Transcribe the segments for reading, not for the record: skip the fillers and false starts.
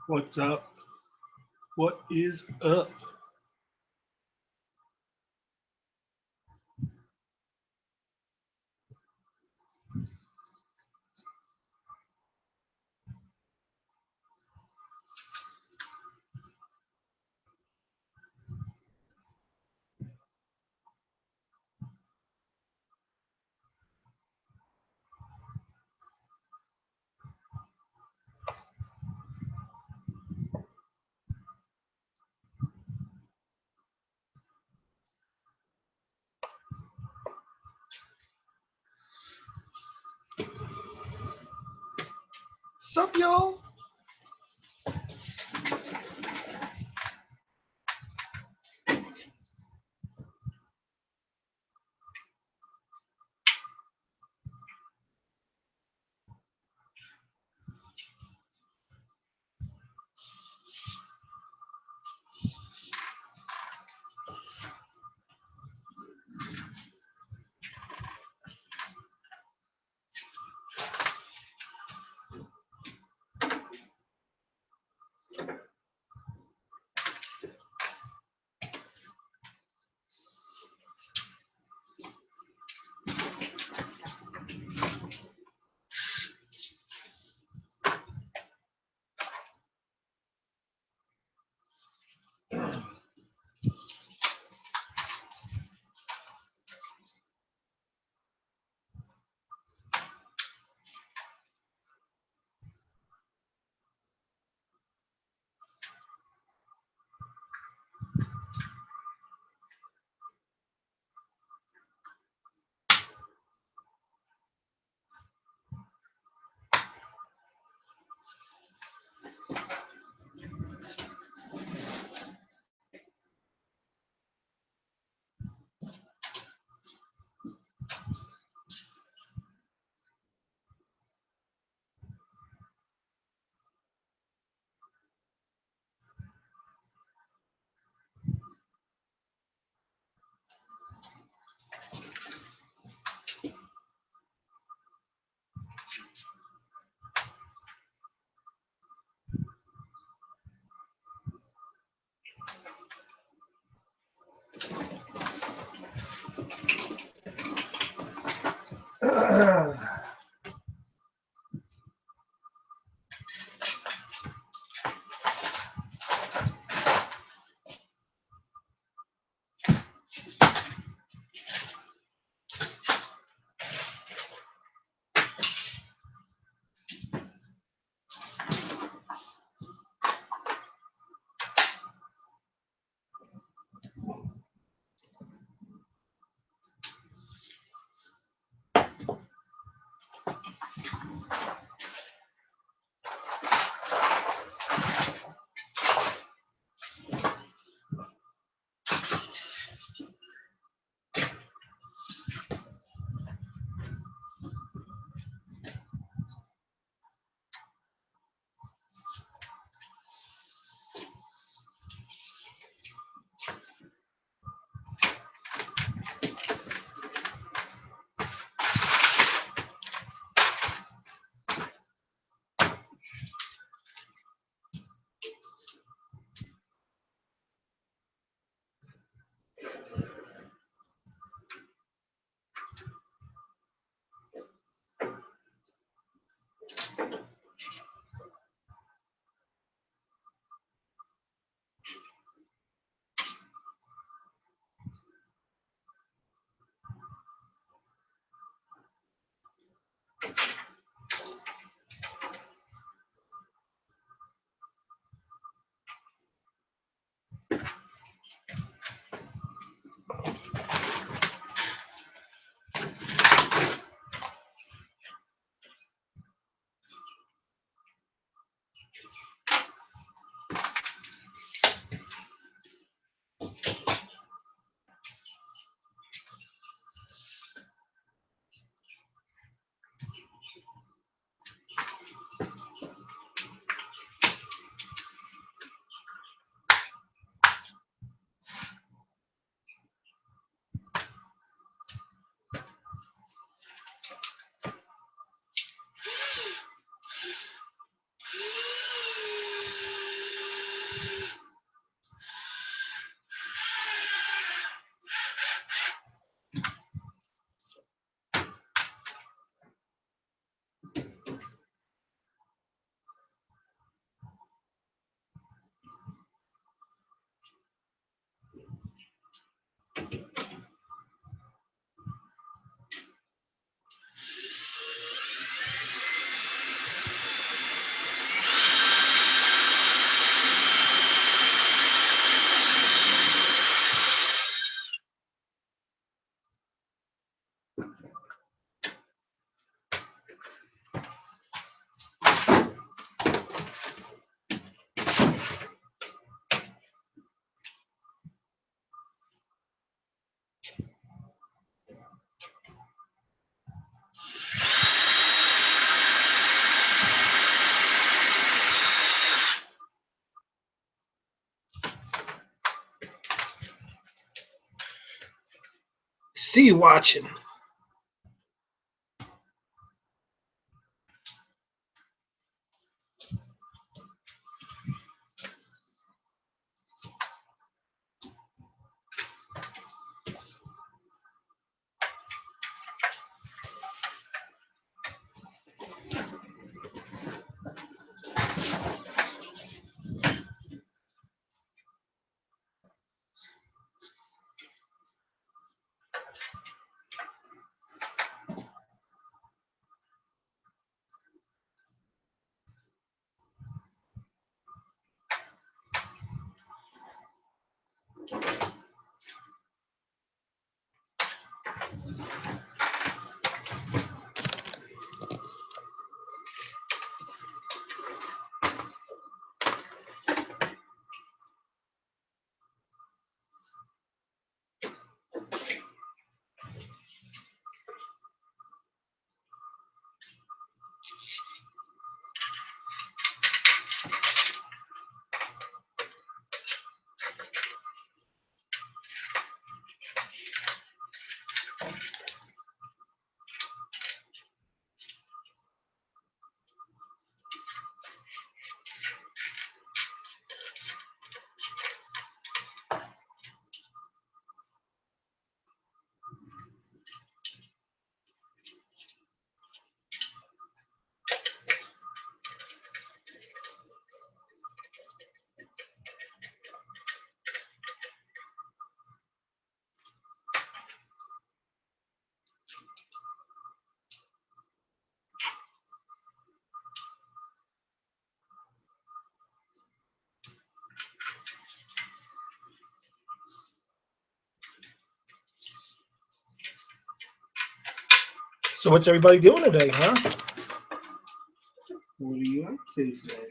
What's up? What is up? Sup, y'all? see you watching. So what's everybody doing today, huh? What are you up to today?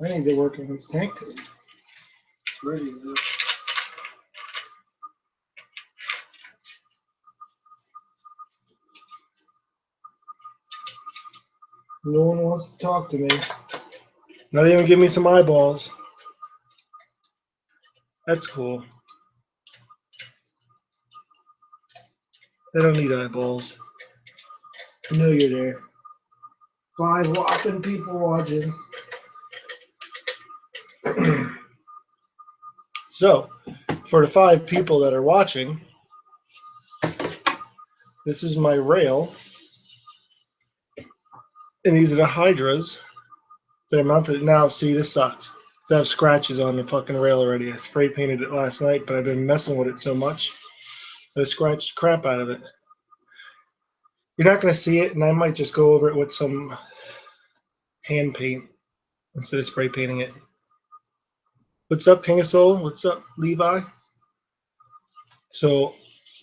I need to work on this tank today. It's ready to go. No one wants to talk to me. Not even give me some eyeballs. That's cool. They don't need eyeballs. I know you're there. 5 whopping people watching. So, for the 5 people that are watching, this is my rail. And these are the Hydras that I mounted. Now, see, this sucks. I have scratches on the fucking rail already. I spray painted it last night, but I've been messing with it so much that I scratched the crap out of it. You're not going to see it, and I might just go over it with some hand paint instead of spray painting it. What's up, King of Soul? What's up, Levi? So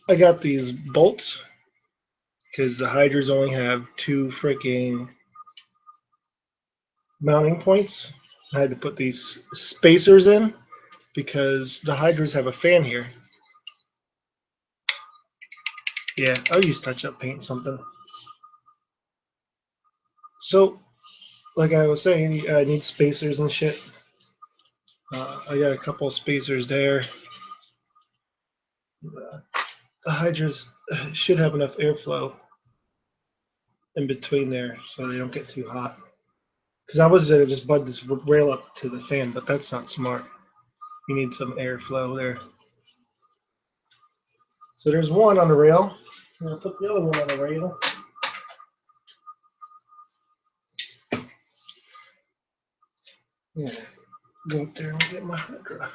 I got these bolts because the Hydras only have 2 freaking mounting points. I had to put these spacers in because the Hydras have a fan here. Yeah, I'll use touch-up paint something. So, like I was saying, I need spacers and shit. I got a couple of spacers there. The Hydras should have enough airflow in between there so they don't get too hot. Because I was going to just bud this rail up to the fan, but that's not smart. You need some airflow there. So there's one on the rail. I'm going to put the other one on the rail. Yeah, go up there and get my Hydra.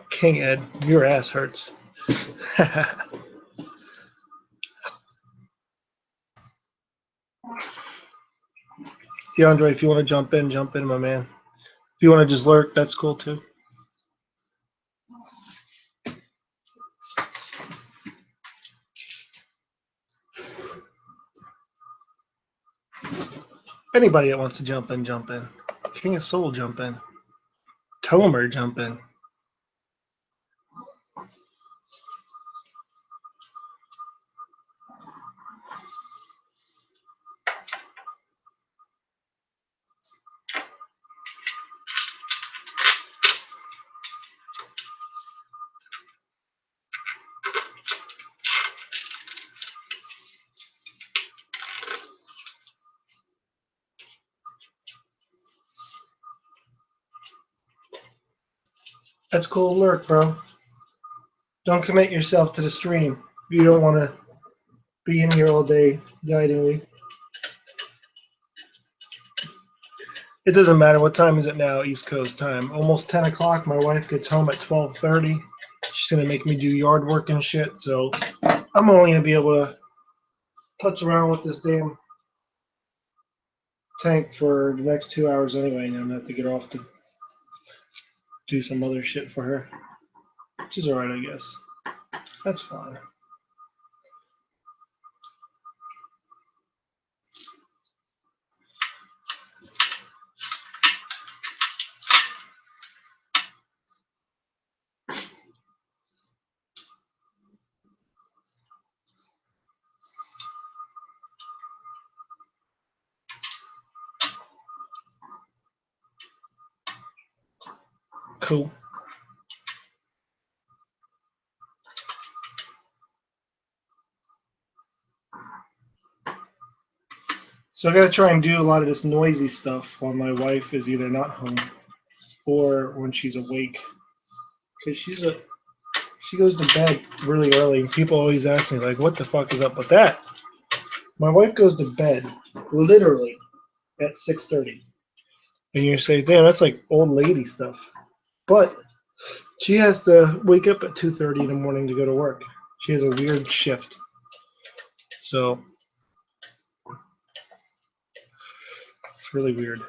King Ed, your ass hurts. DeAndre, if you want to jump in, my man. If you want to just lurk, that's cool too. Anybody that wants to jump in, jump in. King of Soul, jump in. Tomer, jump in. That's cool lurk, bro. Don't commit yourself to the stream. You don't want to be in here all day guiding me. It doesn't matter. What time is it now? East Coast time. Almost 10 o'clock. My wife gets home at 12:30. She's going to make me do yard work and shit. So I'm only going to be able to putz around with this damn tank for the next 2 hours anyway, and I'm gonna have to get off to do some other shit for her, which is alright, I guess. That's fine. Cool. So I gotta try and do a lot of this noisy stuff while my wife is either not home or when she's awake, because she goes to bed really early. And people always ask me like, "What the fuck is up with that?" My wife goes to bed literally at 6:30, and you say, "Damn, that's like old lady stuff." But she has to wake up at 2:30 in the morning to go to work. She has a weird shift. So it's really weird.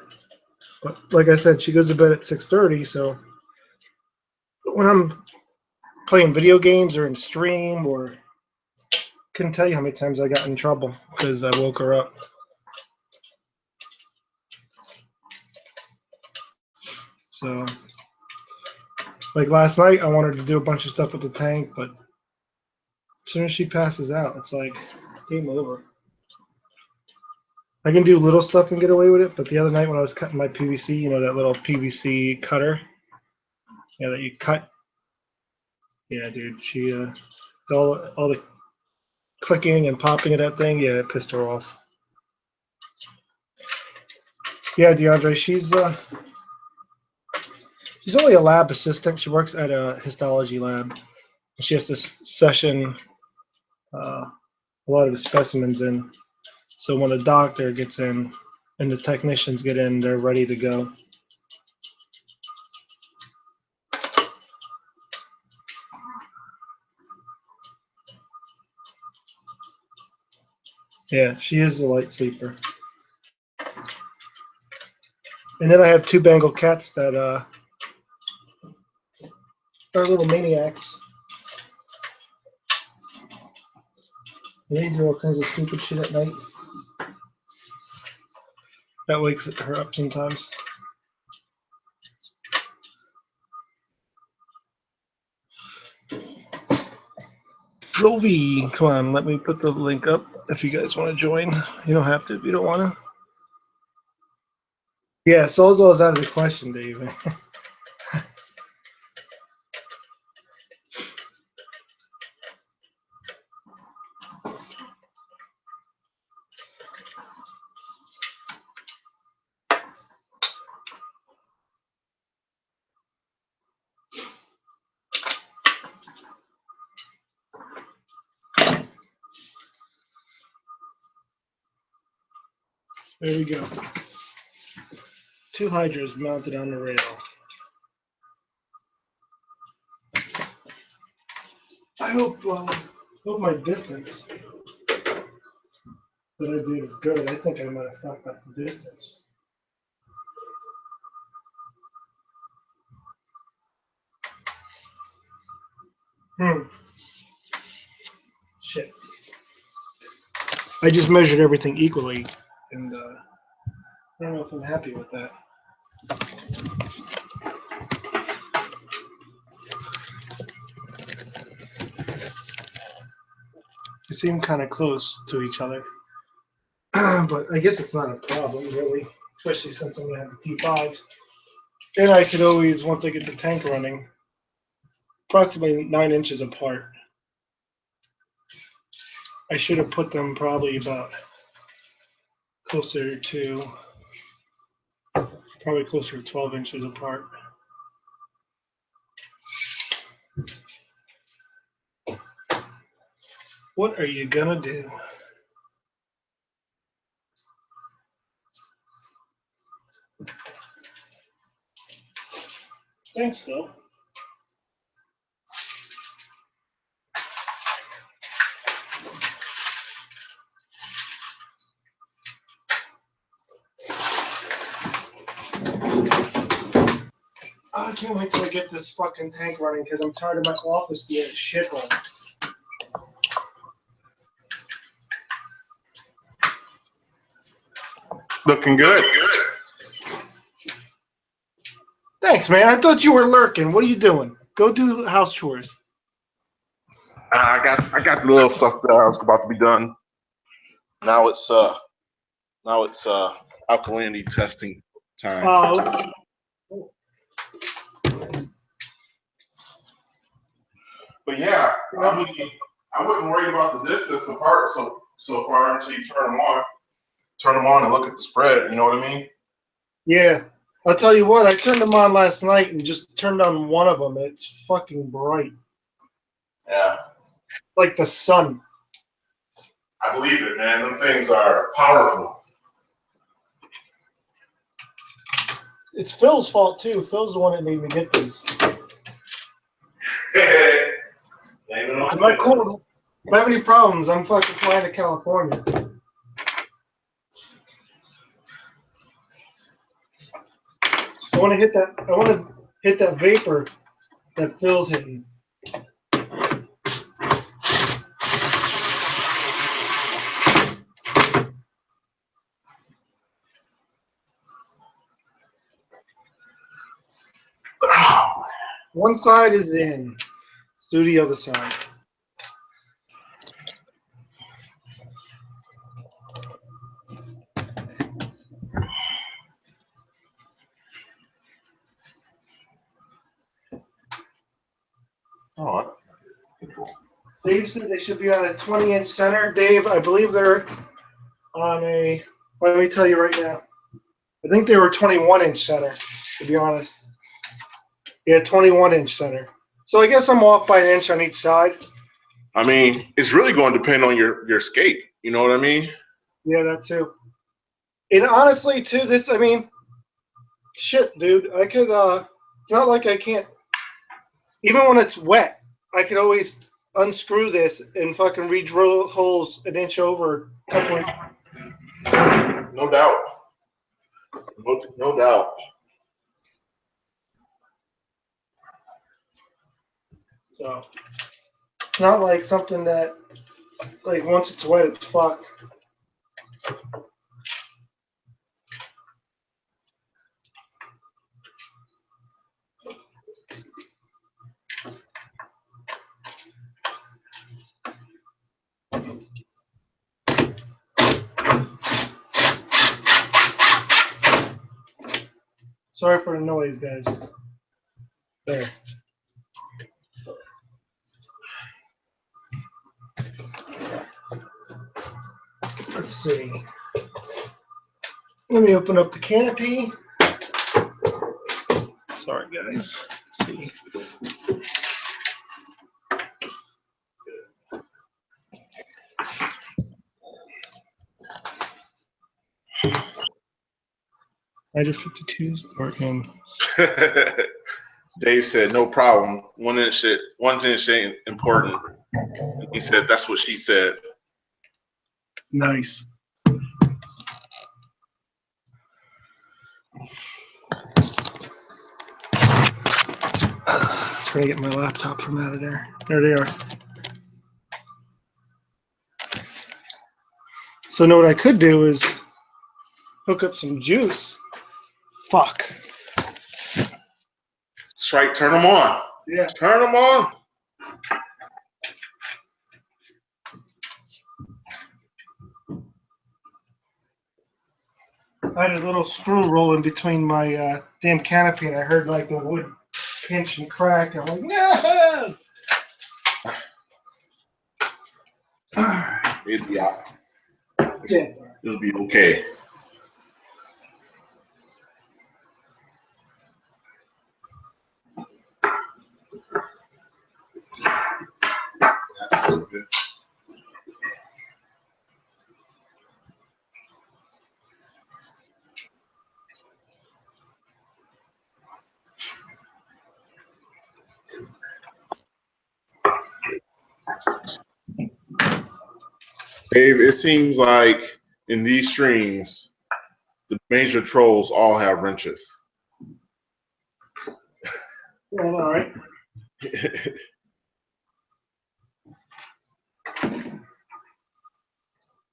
But like I said, she goes to bed at 6:30, so when I'm playing video games or in stream or couldn't tell you how many times I got in trouble because I woke her up. So like last night I wanted to do a bunch of stuff with the tank, but as soon as she passes out, it's like game over. I can do little stuff and get away with it, but the other night when I was cutting my PVC, you know, that little PVC cutter, yeah, that you cut. Yeah, dude, she all the clicking and popping of that thing, yeah, it pissed her off. Yeah, DeAndre, she's only a lab assistant. She works at a histology lab. She has to session a lot of the specimens in. So when a doctor gets in and the technicians get in, they're ready to go. Yeah, she is a light sleeper. And then I have two Bengal cats that are little maniacs. And they do all kinds of stupid shit at night. That wakes her up sometimes. Jovi, come on, let me put the link up if you guys want to join. You don't have to if you don't want to. Yeah, Sozo is out of the question, Dave. There we go. Two Hydras mounted on the rail. I hope my distance that I did is good. I think I might have fucked up the distance. Shit. I just measured everything equally, and I don't know if I'm happy with that. They seem kind of close to each other, but I guess it's not a problem really, especially since I'm gonna have the T5s. And I could always, once I get the tank running, approximately 9 inches apart. I should have put them probably about closer to 12 inches apart. What are you gonna do? Thanks, Phil. I can't wait till I get this fucking tank running because I'm tired of my office being a shithole. Looking good. Thanks, man. I thought you were lurking. What are you doing? Go do house chores. I got the little stuff that I was about to be done. Now it's alkalinity testing time. Oh. But yeah, I mean, I wouldn't worry about the distance apart so far until you turn them on. Turn them on and look at the spread. You know what I mean? Yeah. I'll tell you what. I turned them on last night and just turned on one of them. And it's fucking bright. Yeah. Like the sun. I believe it, man. Them things are powerful. It's Phil's fault too. Phil's the one that made me get these. I'm not cool. If I have any problems, I'm fucking flying to California. I want to hit that vapor that Phil's hitting. One side is in. Let's do the other side. All right. Dave said they should be on a 20-inch center. Dave, I believe they're on a, let me tell you right now. I think they were 21-inch center, to be honest. Yeah, 21-inch center. So I guess I'm off by an inch on each side. I mean, it's really going to depend on your skate. You know what I mean? Yeah, that too. And honestly, too, this, I mean, shit, dude. I could, it's not like I can't, even when it's wet, I could always unscrew this and fucking re-drill holes an inch over a couple of. No doubt. No doubt. So it's not like something that, like, once it's wet, it's fucked. Sorry for the noise, guys. There. Let's see. Let me open up the canopy. Sorry, guys. Let's see. Hydra 52s are in. Dave said, no problem. 1 inch ain't important. He said, that's what she said. Nice. Trying to get my laptop from out of there. There they are. So now what I could do is hook up some juice. Fuck. That's right. Turn them on. Yeah. Turn them on. I had a little screw rolling between my damn canopy, and I heard like the wood pinch and crack. I'm like, no! It'll be out. Yeah. It'll be okay. That's so good. Dave, it seems like in these streams, the major trolls all have wrenches. Well, all right.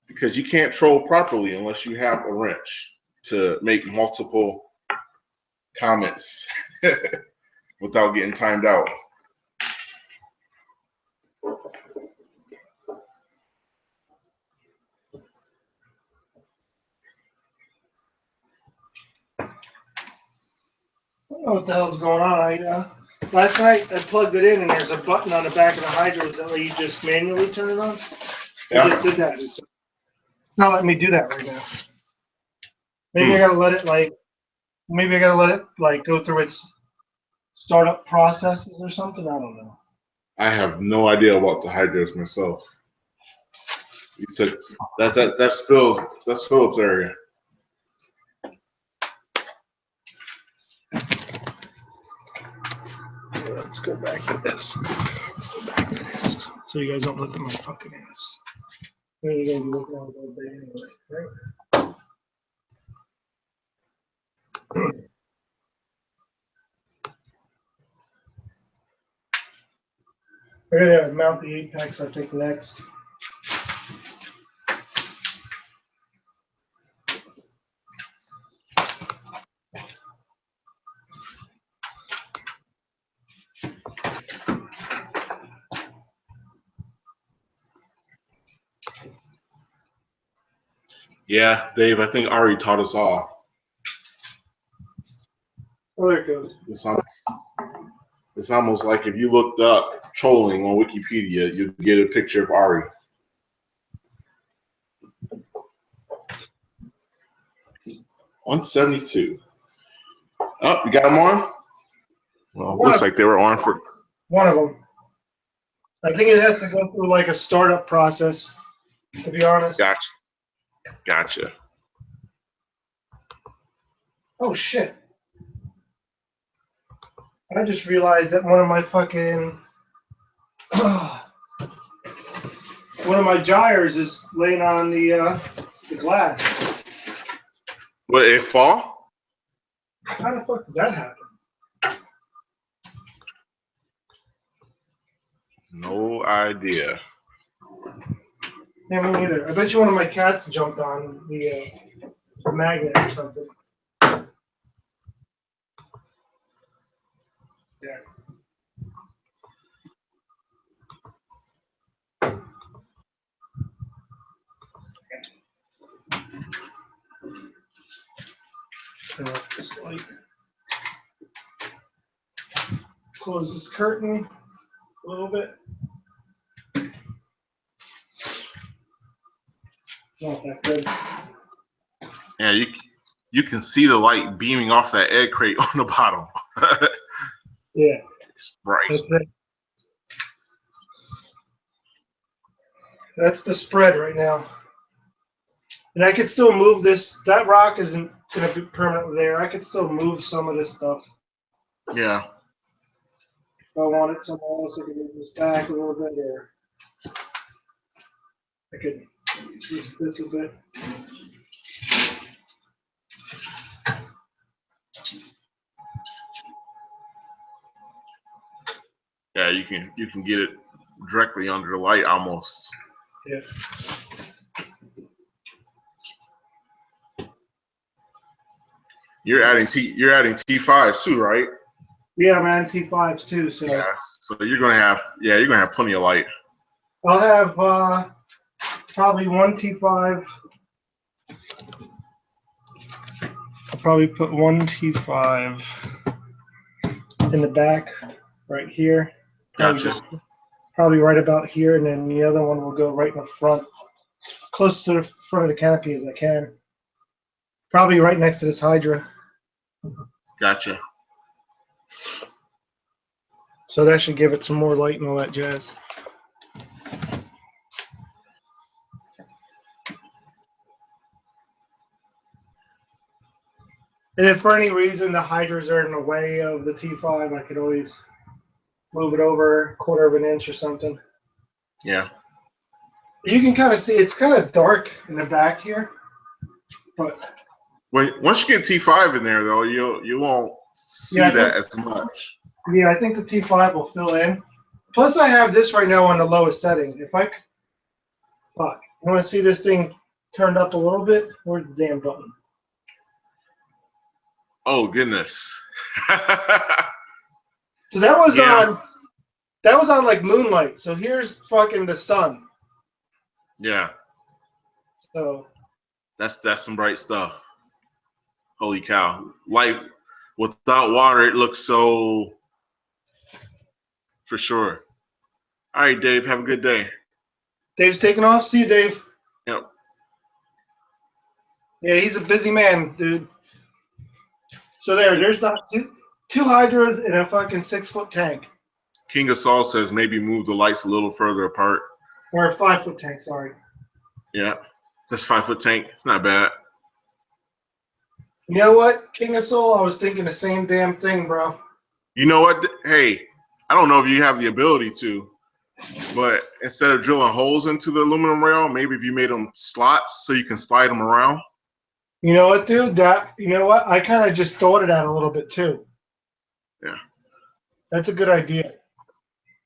Because you can't troll properly unless you have a wrench to make multiple comments without getting timed out. I don't know what the hell's going on. Last night I plugged it in and there's a button on the back of the Hydra that let you just manually turn it on. I just did that. It's not letting me do that right now. Maybe I gotta let it go through its startup processes or something. I don't know. I have no idea about the Hydras myself. You said that's Phil's area. Let's go back to this. So you guys don't look at my fucking ass. You're gonna be looking at it all day anyway, right? We're gonna mount the apex, I think, next. Yeah, Dave, I think Ari taught us all. Oh, there it goes. It's almost like if you looked up trolling on Wikipedia, you'd get a picture of Ari. $172. Oh, you got them on? Well, looks like they were on for one of them. I think it has to go through like a startup process, to be honest. Gotcha. Oh shit. I just realized that one of my fucking one of my gyres is laying on the glass. What, it fall? How the fuck did that happen? No idea. Yeah, me neither. I bet you one of my cats jumped on the magnet or something. Yeah. Turn off this light. Close this curtain a little bit. It's not that good. Yeah, you can see the light beaming off that egg crate on the bottom. Yeah. It's bright. That's it. That's the spread right now. And I could still move this. That rock isn't going to be permanently there. I could still move some of this stuff. Yeah. If I wanted somewhere else, I could move this back a little bit, or I could twist this a bit. Yeah, you can get it directly under the light almost. Yeah. You're adding T5s too, right? Yeah, I'm adding T5s too. So yeah, so you're gonna have plenty of light. I'll have probably one T5. I'll probably put one T5 in the back right here. Gotcha. Probably right about here, and then the other one will go right in the front, close to the front of the canopy as I can. Probably right next to this Hydra. Gotcha. So that should give it some more light and all that jazz. And if for any reason the Hydras are in the way of the T5, I could always move it over a quarter of an inch or something. Yeah. You can kind of see it's kind of dark in the back here, but Once you get T5 in there, though, you won't see yeah, that as much. I think the T5 will fill in. Plus, I have this right now on the lowest setting. If I fuck, you want to see this thing turned up a little bit? Where's the damn button? Oh goodness. So that was Yeah. on like moonlight. So here's fucking the sun. Yeah. So That's some bright stuff. Holy cow. Light without water, it looks so for sure. All right, Dave, have a good day. Dave's taking off. See you, Dave. Yep. Yeah, he's a busy man, dude. So there's not two hydras in a fucking 6-foot tank. King of Saul says maybe move the lights a little further apart. Or a 5-foot tank, sorry. Yeah. That's 5-foot tank. It's not bad. You know what, King of Soul? I was thinking the same damn thing, bro. You know what? Hey, I don't know if you have the ability to, but instead of drilling holes into the aluminum rail, maybe if you made them slots so you can slide them around. You know what, dude? You know what? I kind of just thought of that a little bit too. Yeah. That's a good idea.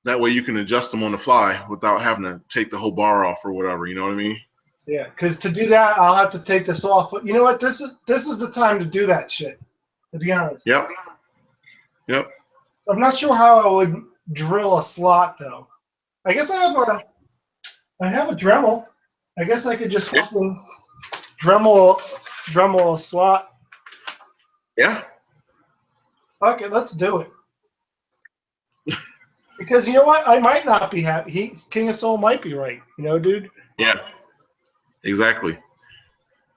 That way you can adjust them on the fly without having to take the whole bar off or whatever. You know what I mean? Yeah, because to do that, I'll have to take this off. You know what? This is the time to do that shit. To be honest. Yep. Yep. I'm not sure how I would drill a slot though. I guess I have a Dremel. I guess I could just fucking Dremel a slot. Yeah. Okay, let's do it. Because you know what? I might not be happy. King of Soul might be right. You know, dude? Yeah. Exactly.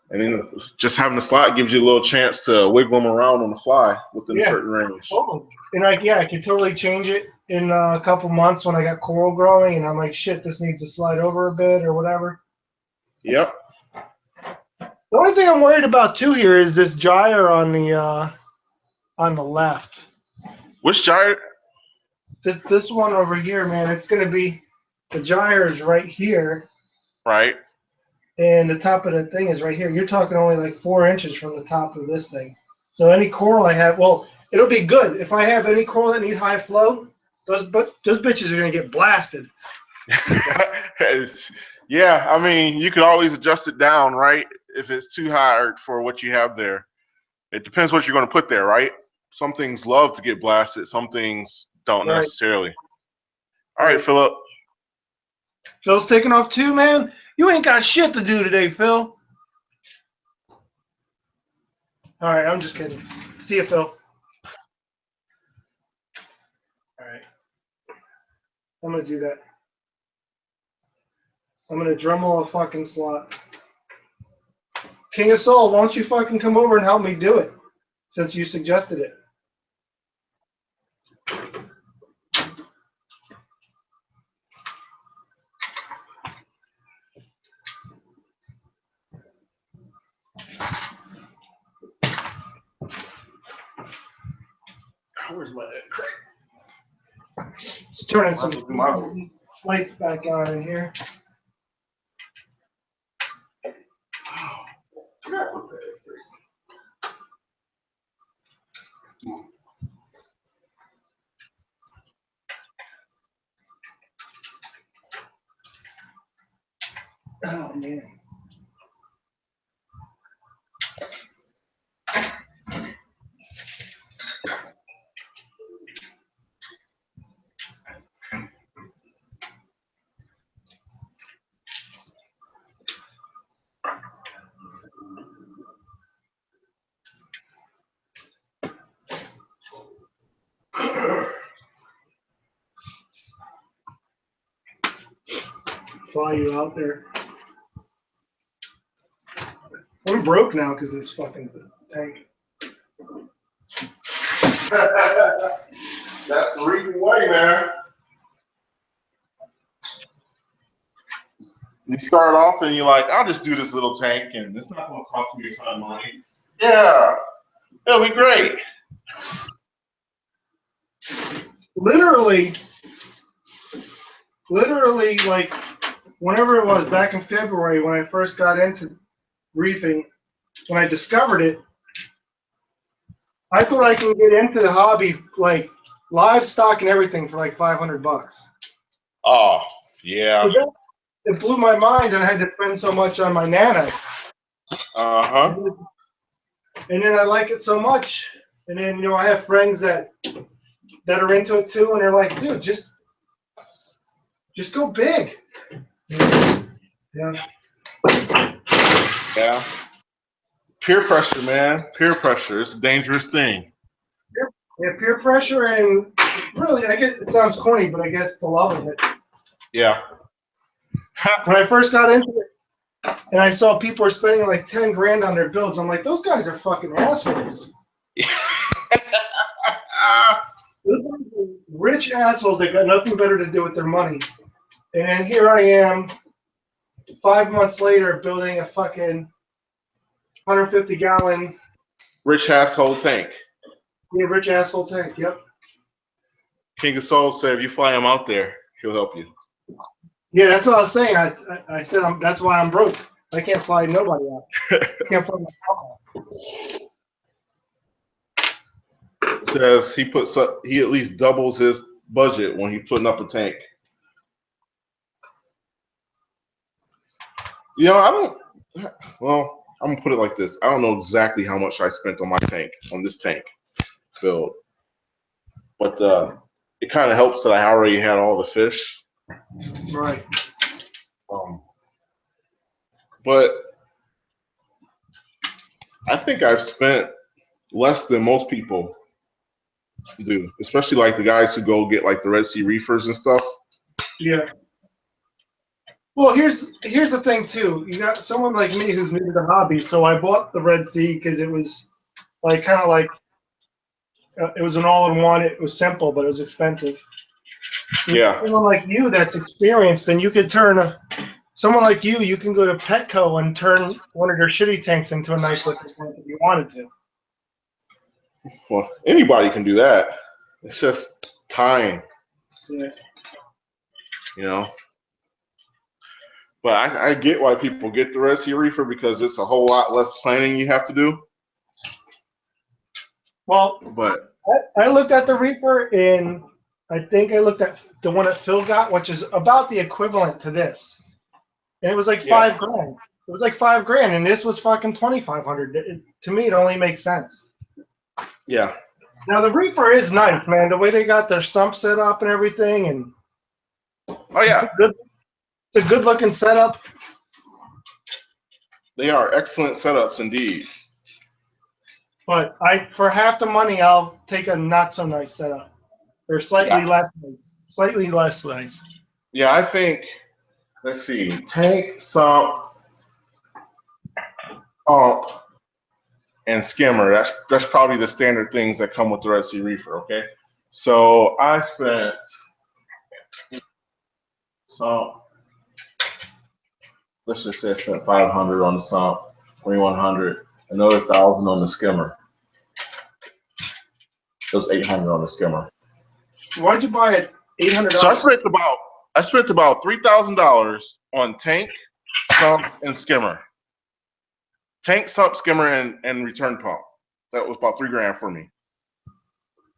And then just having the slot gives you a little chance to wiggle them around on the fly within a certain range. Totally. And I could totally change it in a couple months when I got coral growing and I'm like, shit, this needs to slide over a bit or whatever. Yep. The only thing I'm worried about too here is this gyre on the left. Which gyre? This one over here, man, it's gonna be the gyre is right here. Right. And the top of the thing is right here. You're talking only like 4 inches from the top of this thing. So any coral I have, well, it'll be good. If I have any coral that need high flow, those bitches are gonna get blasted. Yeah, I mean, you could always adjust it down, right? If it's too hard for what you have there. It depends what you're going to put there, right? Some things love to get blasted. Some things don't necessarily. All right, Philip. Phil's taking off too, man. You ain't got shit to do today, Phil. All right, I'm just kidding. See you, Phil. All right. I'm going to do that. I'm going to Dremel a fucking slot. King of Soul, why don't you fucking come over and help me do it since you suggested it? Where's my egg? Just turning some lights back on in here. Oh, man. Fly you out there. I'm broke now because of this fucking tank. That's the reason why, man. You start off and you're like, I'll just do this little tank and it's not going to cost me a ton of money. Yeah, it'll be great. Literally, like whenever it was, back in February when I first got into reefing, when I discovered it, I thought I could get into the hobby, like livestock and everything, for like $500. Oh, yeah. So then it blew my mind, and I had to spend so much on my Nana. Uh-huh. And then I like it so much, and then I have friends that are into it too, and they're like, dude, just go big. Yeah. Yeah. Peer pressure, man. Peer pressure. It's a dangerous thing. Yeah, peer pressure, and really, I guess it sounds corny, but I guess the love of it. Yeah. When I first got into it, and I saw people were spending like 10 grand on their builds, I'm like, those guys are fucking assholes. Those guys are rich assholes that got nothing better to do with their money. And then here I am, 5 months later, building a fucking 150-gallon Rich asshole tank. rich asshole tank. Yep. King of Souls said if you fly him out there, he'll help you. Yeah, that's what I was saying. I said that's why I'm broke. I can't fly nobody out. I can't fly myself out. Says he at least doubles his budget when he's putting up a tank. Well, I'm gonna put it like this. I don't know exactly how much I spent on this tank build, but it kind of helps that I already had all the fish. Right. But I think I've spent less than most people do, especially like the guys who go get like the Red Sea reefers and stuff. Yeah. Well, here's the thing too. You got someone like me who's new to the hobby, so I bought the Red Sea because it was like kind of like it was an all-in-one. It was simple, but it was expensive. Yeah. Someone like you that's experienced, and you could turn someone like you can go to Petco and turn one of their shitty tanks into a nice looking tank if you wanted to. Well, anybody can do that. It's just time. Yeah. But I get why people get the Red Sea reefer because it's a whole lot less planning you have to do. Well, but I looked at the reefer, and I think I looked at the one that Phil got, which is about the equivalent to this, and it was like $5 grand. It was like $5 grand, and this was fucking $2,500. To me, it only makes sense. Yeah. Now the reefer is nice, man. The way they got their sump set up and everything, and oh yeah, it's a good looking setup. They are excellent setups indeed. But for half the money, I'll take a not so nice setup. Or slightly less nice. Slightly less nice. Yeah, I think, let's see, tank, sump, pump, and skimmer. That's probably the standard things that come with the Red Sea reefer, okay? So I spent sump, let's just say I spent $500 on the sump, $2,100, another $1,000 on the skimmer. It was $800 on the skimmer. Why'd you buy it $800? So I spent about $3,000 on tank, sump, and skimmer. Tank, sump, skimmer, and return pump. That was about $3 grand for me.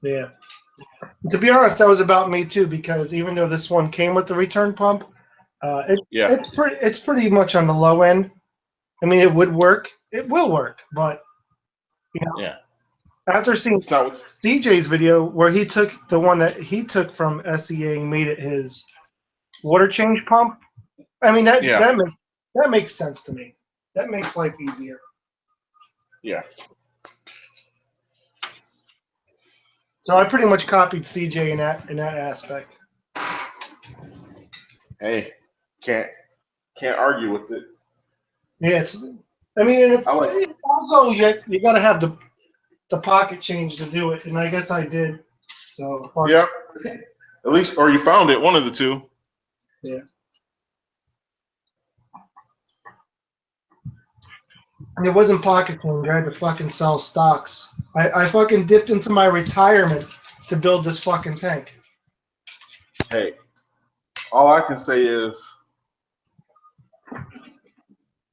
Yeah. To be honest, that was about me too, because even though this one came with the return pump, it's pretty much on the low end. I mean, it would work. It will work, but after seeing CJ's video where he took the one that he took from SEA and made it his water change pump, I mean that makes sense to me. That makes life easier. Yeah. So I pretty much copied CJ in that aspect. Hey, can't argue with it. Yeah, also you got to have the pocket change to do it, and I guess I did. So yeah, at least, or you found it, one of the two. Yeah. And it wasn't pocket change. I had to fucking sell stocks. I fucking dipped into my retirement to build this fucking tank. Hey, all I can say is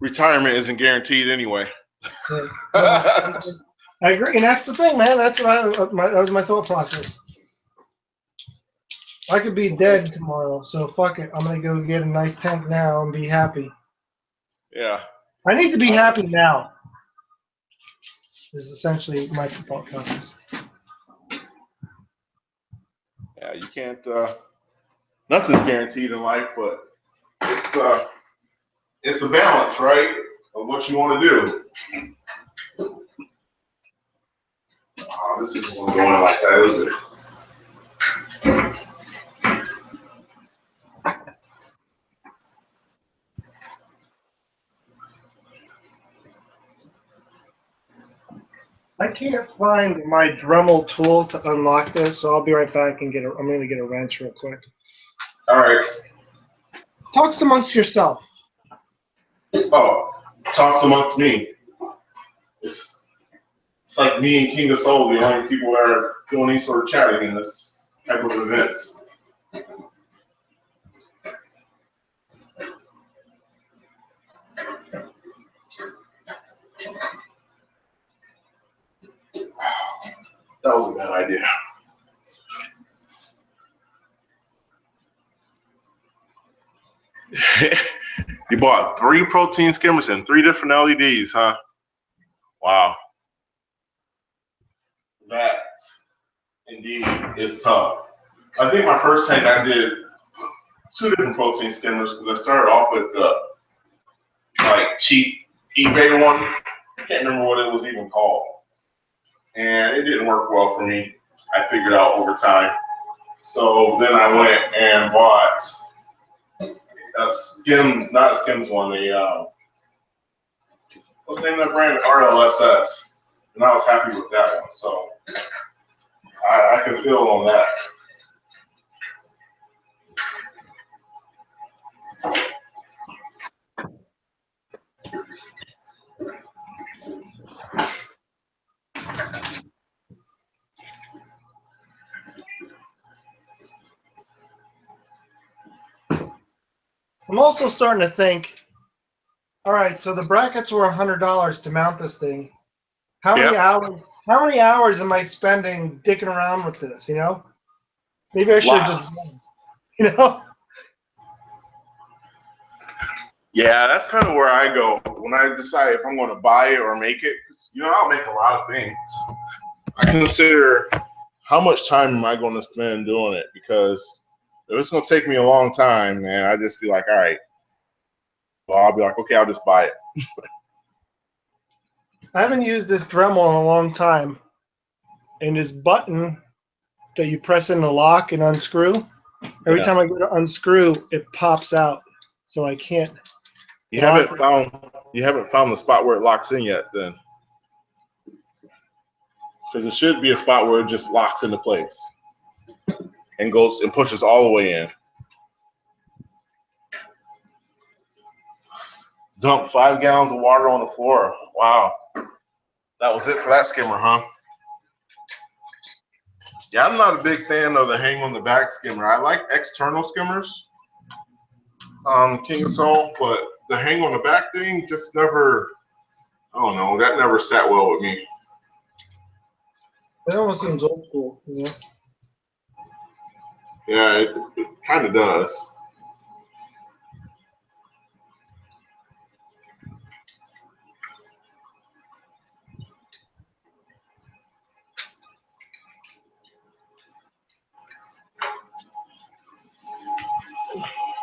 retirement isn't guaranteed anyway. Yeah. Well, I agree, and that's the thing, man. That's what that was my thought process. I could be dead tomorrow, so fuck it. I'm gonna go get a nice tank now and be happy. Yeah. I need to be happy now. Is essentially my thought process. Yeah, you can't. Nothing's guaranteed in life, but it's a balance, right, of what you want to do. Oh, this isn't going like that, is it? I can't find my Dremel tool to unlock this, so I'll be right back and I'm going to get a wrench real quick. All right. Talk amongst yourself. Oh, talks amongst me. It's like me and King of Soul, the only people that are doing any sort of chatting in this type of events. That was a bad idea. You bought 3 protein skimmers and 3 different LEDs, huh? Wow. That indeed is tough. I think my first tank I did 2 different protein skimmers because I started off with the cheap eBay one. I can't remember what it was even called. And it didn't work well for me. I figured out over time. So then I went and bought a Skims, not a Skims one, what's the name of that brand? RLSS. And I was happy with that one. So I can feel on that. I'm also starting to think, all right, so the brackets were $100 to mount this thing. How many hours? How many hours am I spending dicking around with this? You know, maybe I should have just, you know. Yeah, that's kind of where I go when I decide if I'm going to buy it or make it. 'Cause, I'll make a lot of things. I consider how much time am I going to spend doing it, because if it's going to take me a long time, man, I just be like, all right. Well, I'll be like, okay, I'll just buy it. I haven't used this Dremel in a long time, and this button that you press in the lock and unscrew, every time I go to unscrew, it pops out, so I can't. You haven't found the spot where it locks in yet, then, because it should be a spot where it just locks into place and goes and pushes all the way in. Dump 5 gallons of water on the floor. Wow. That was it for that skimmer, huh? Yeah, I'm not a big fan of the hang on the back skimmer. I like external skimmers, King of Soul, but the hang on the back thing just never, I don't know, that never sat well with me. It almost seems old school, you know? Yeah, it kind of does.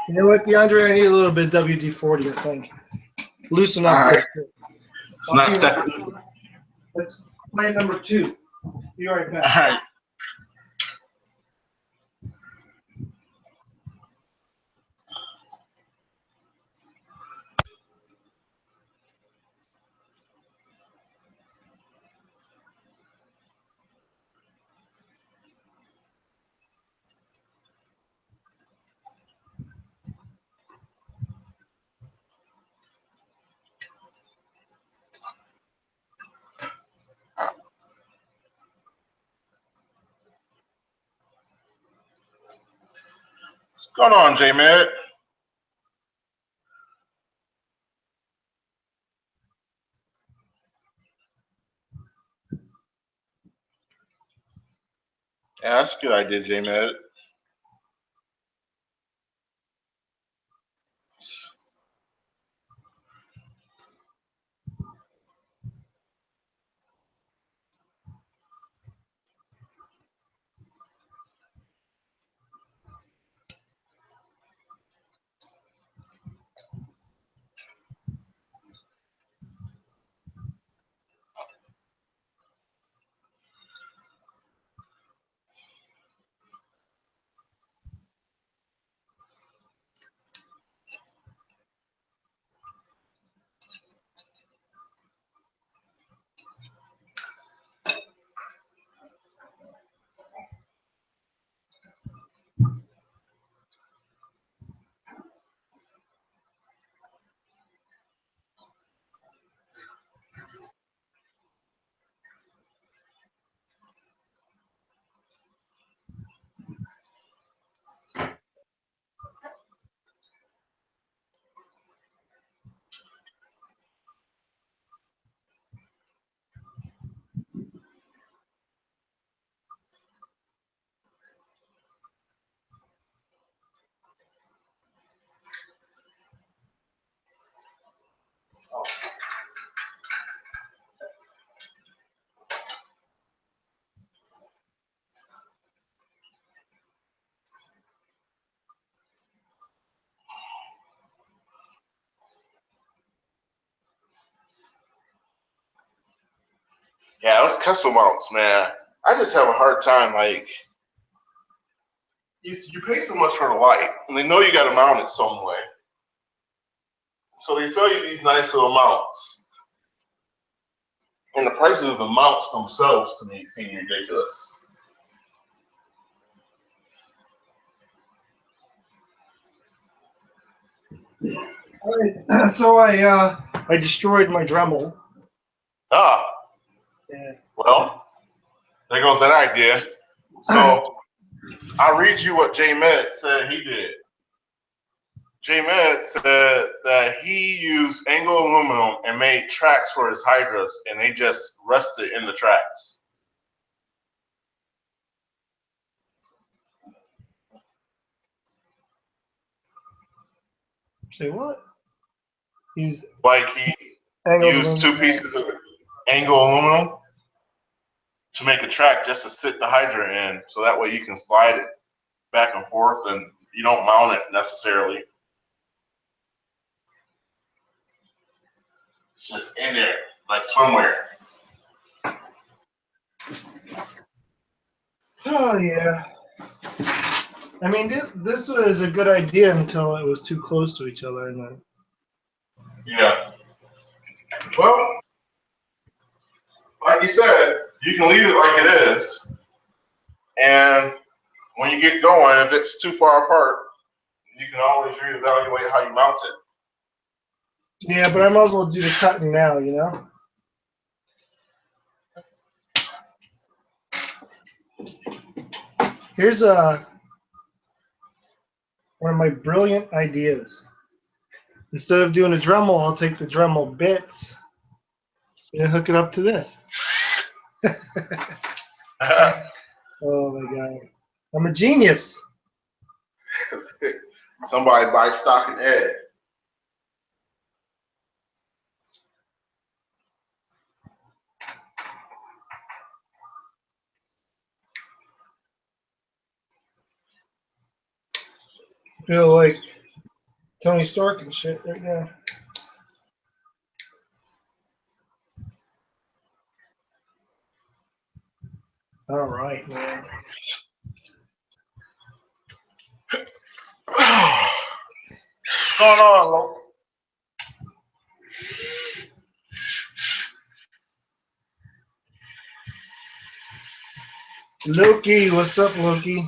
You know what, DeAndre? I need a little bit of WD-40, I think. Loosen up. Right. It's not second. That's plan number 2. Be right back. All right. What's going on, J-Med? Yeah, that's a good idea, J-Med. Yeah, those custom mounts, man. I just have a hard time. Like, you pay so much for the light, and they know you got to mount it some way. So they sell you these nice little mounts, and the prices of the mounts themselves to me seem ridiculous. All right. So I destroyed my Dremel. Ah, Yeah. well, there goes that idea. So I'll read you what J-Med said he did. J-Med said that he used angle aluminum and made tracks for his Hydras, and they just rested in the tracks. Say what? Used Like he angled used two aluminum. pieces of angle aluminum to make a track just to sit the Hydra in, so that way you can slide it back and forth and you don't mount it necessarily. It's just in there, like swimwear. Oh yeah. I mean, this was a good idea until it was too close to each other, and then. Yeah. Well, like you said, you can leave it like it is, and when you get going, if it's too far apart, you can always reevaluate how you mount it. Yeah, but I might as well do the cutting now, you know? Here's one of my brilliant ideas. Instead of doing a Dremel, I'll take the Dremel bits and hook it up to this. Oh my god. I'm a genius. Somebody buy stock and Ed. I feel like Tony Stark and shit right now. All right, man. What's going on, Lo? Loki, what's up, Loki?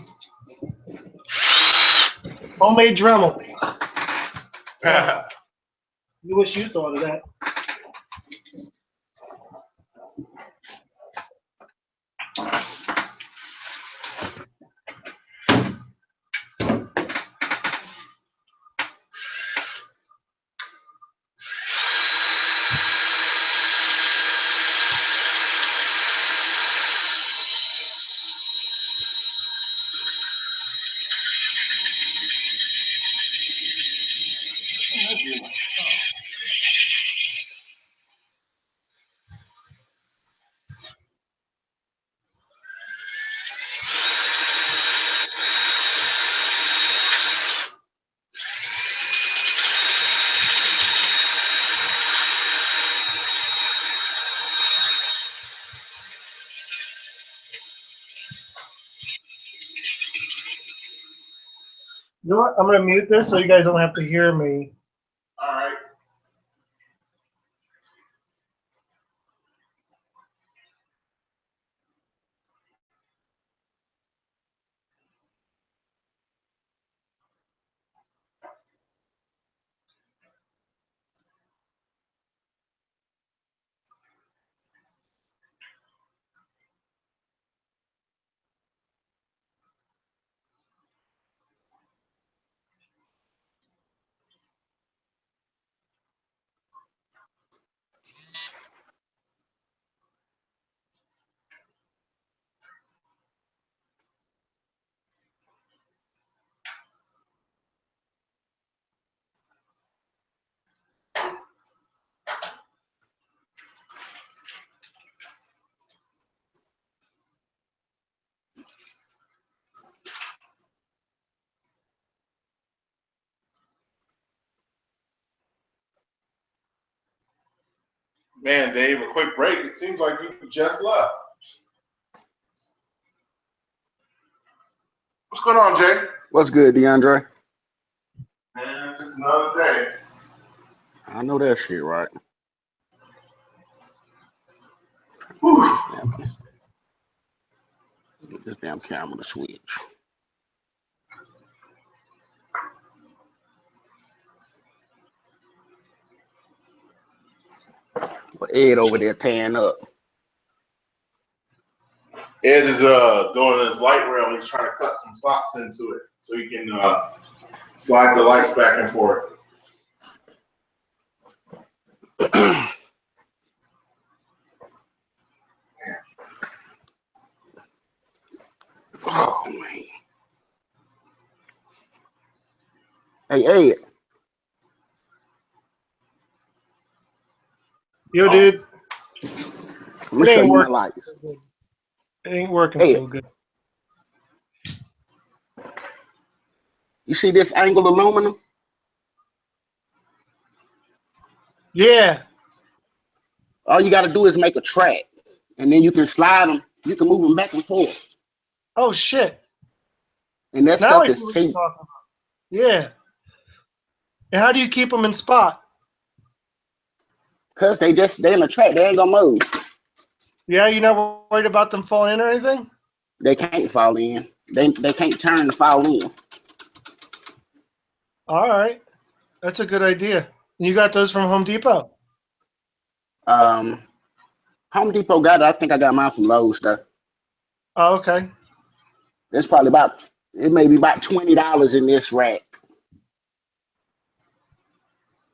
Homemade Dremel. You wish you thought of that. You know what? I'm gonna mute this so you guys don't have to hear me. All right. Man, Dave, a quick break. It seems like you just left. What's going on, Jay? What's good, DeAndre? Man, it's just another day. I know that shit, right? Whew. Get this damn camera to switch. Well, Ed over there tearing up. Ed is doing his light rail. He's trying to cut some slots into it so he can slide the lights back and forth. Oh man. Hey Ed. Yo, dude. Let me show you my Working. lights. It ain't working Hey. so good. You see this angled aluminum? Yeah. All you gotta do is make a track, and then you can slide them. You can move them back and forth. Oh shit. And that Now I stuff see is what you're cheap. talking about. Yeah. And how do you keep them in spot? Cause they in a track. They ain't gonna move. Yeah, you're not worried about them falling in or anything? They can't fall in. They can't turn to fall in. All right. That's a good idea. You got those from Home Depot? Home Depot got it. I think I got mine from Lowe's though. Oh, okay. It's probably it may be about $20 in this rack.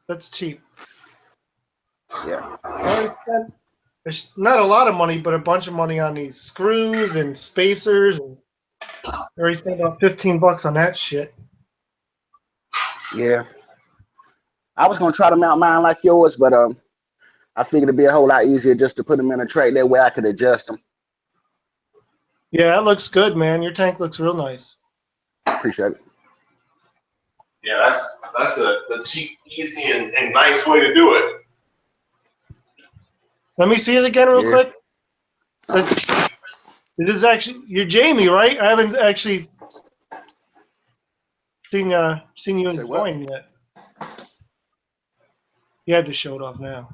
That's cheap. Yeah. There's not a lot of money, but a bunch of money on these screws and spacers. And I already spent about $15 on that shit. Yeah. I was gonna try to mount mine like yours, but I figured it'd be a whole lot easier just to put them in a tray. That way I could adjust them. Yeah, that looks good, man. Your tank looks real nice. Appreciate it. Yeah, that's the cheap, easy, and nice way to do it. Let me see it again real quick. This is actually, you're Jamie, right? I haven't actually seen you enjoying yet. You had to show it off now.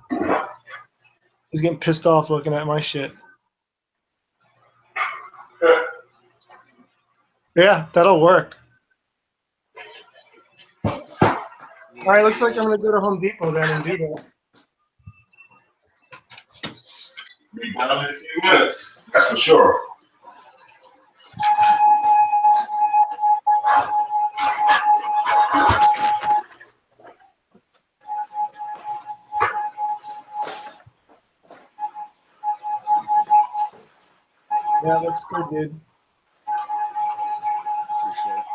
He's getting pissed off looking at my shit. Yeah, that'll work. All right, looks like I'm gonna go to Home Depot then and do that. Be done in a few minutes. That's for sure. Yeah, looks good, dude. Appreciate it.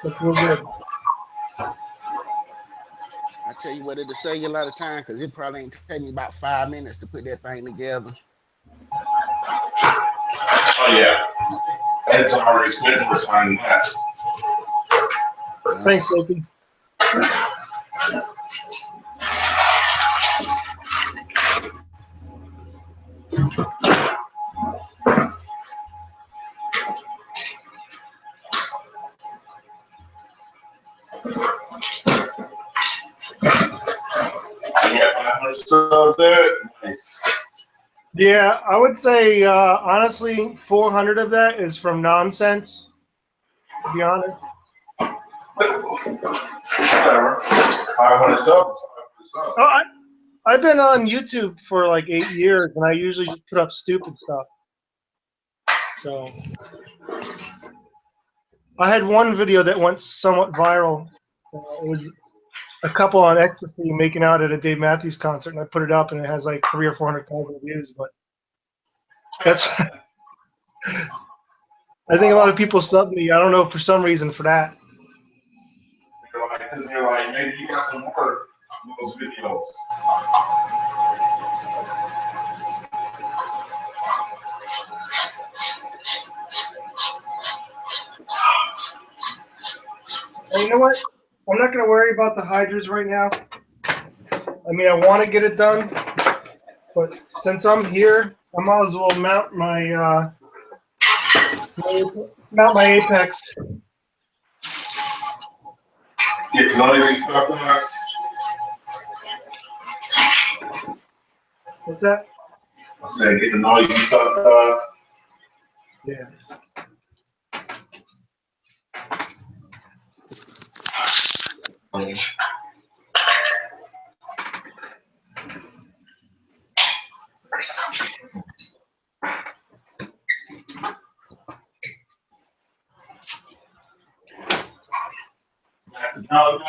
Looks real good. I tell you what, it'll save you a lot of time because it probably ain't taking me about 5 minutes to put that thing together. Oh yeah, Ed's already spent more time than that. Thanks, Sophie. 500 subs there. Nice. Yeah, I would say honestly, 400 of that is from nonsense. To be honest. Whatever. 500 subs. 500 subs. Oh, I've been on YouTube for like 8 years, and I usually just put up stupid stuff. So I had one video that went somewhat viral. It was a couple on ecstasy making out at a Dave Matthews concert, and I put it up, and it has like 300,000 or 400,000 views. But that's, I think a lot of people sub me. I don't know, for some reason for that. Because you're like, maybe you got some work on those videos. And you know what? I'm not going to worry about the Hydras right now. I mean, I want to get it done, but since I'm here, I might as well mount my Apex. Get noisy stuff on. What's that? I said, get the noisy stuff done. Yeah. That's the holiday.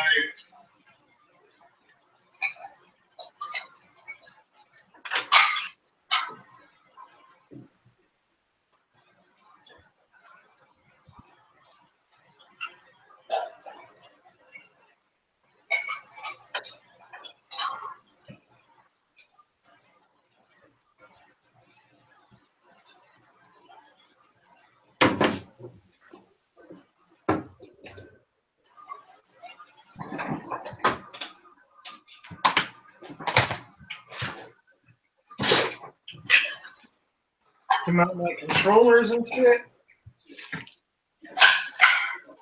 To mount my controllers and shit.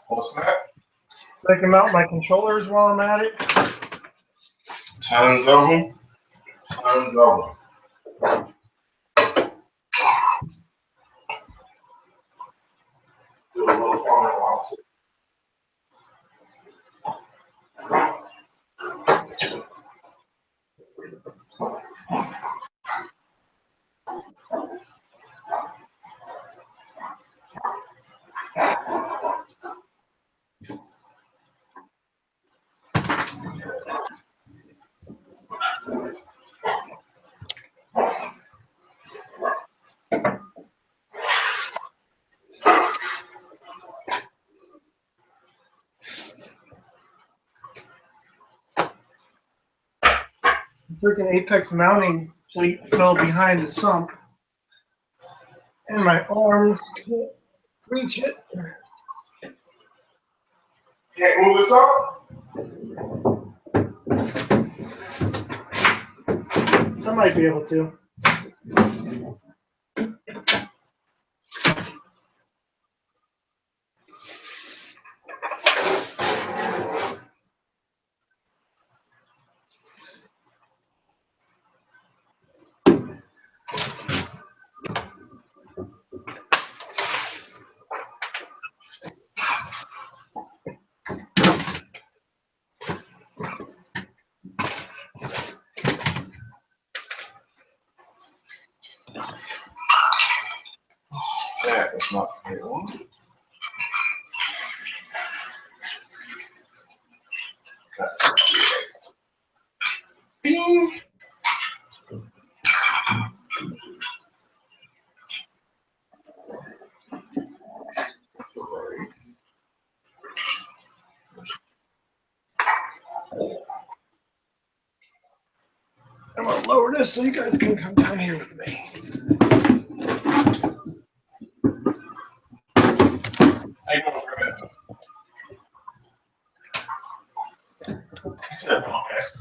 What's that? I can mount my controllers while I'm at it. Tons of them. Tons of them. Do a little corner off. The freaking Apex mounting plate fell behind the sump, and my arms can't reach it. Can't move this up? I might be able to. That's not the right one. Bing. I'm gonna lower this so you guys can come down here with me. How you doing, Brett? Sit on this.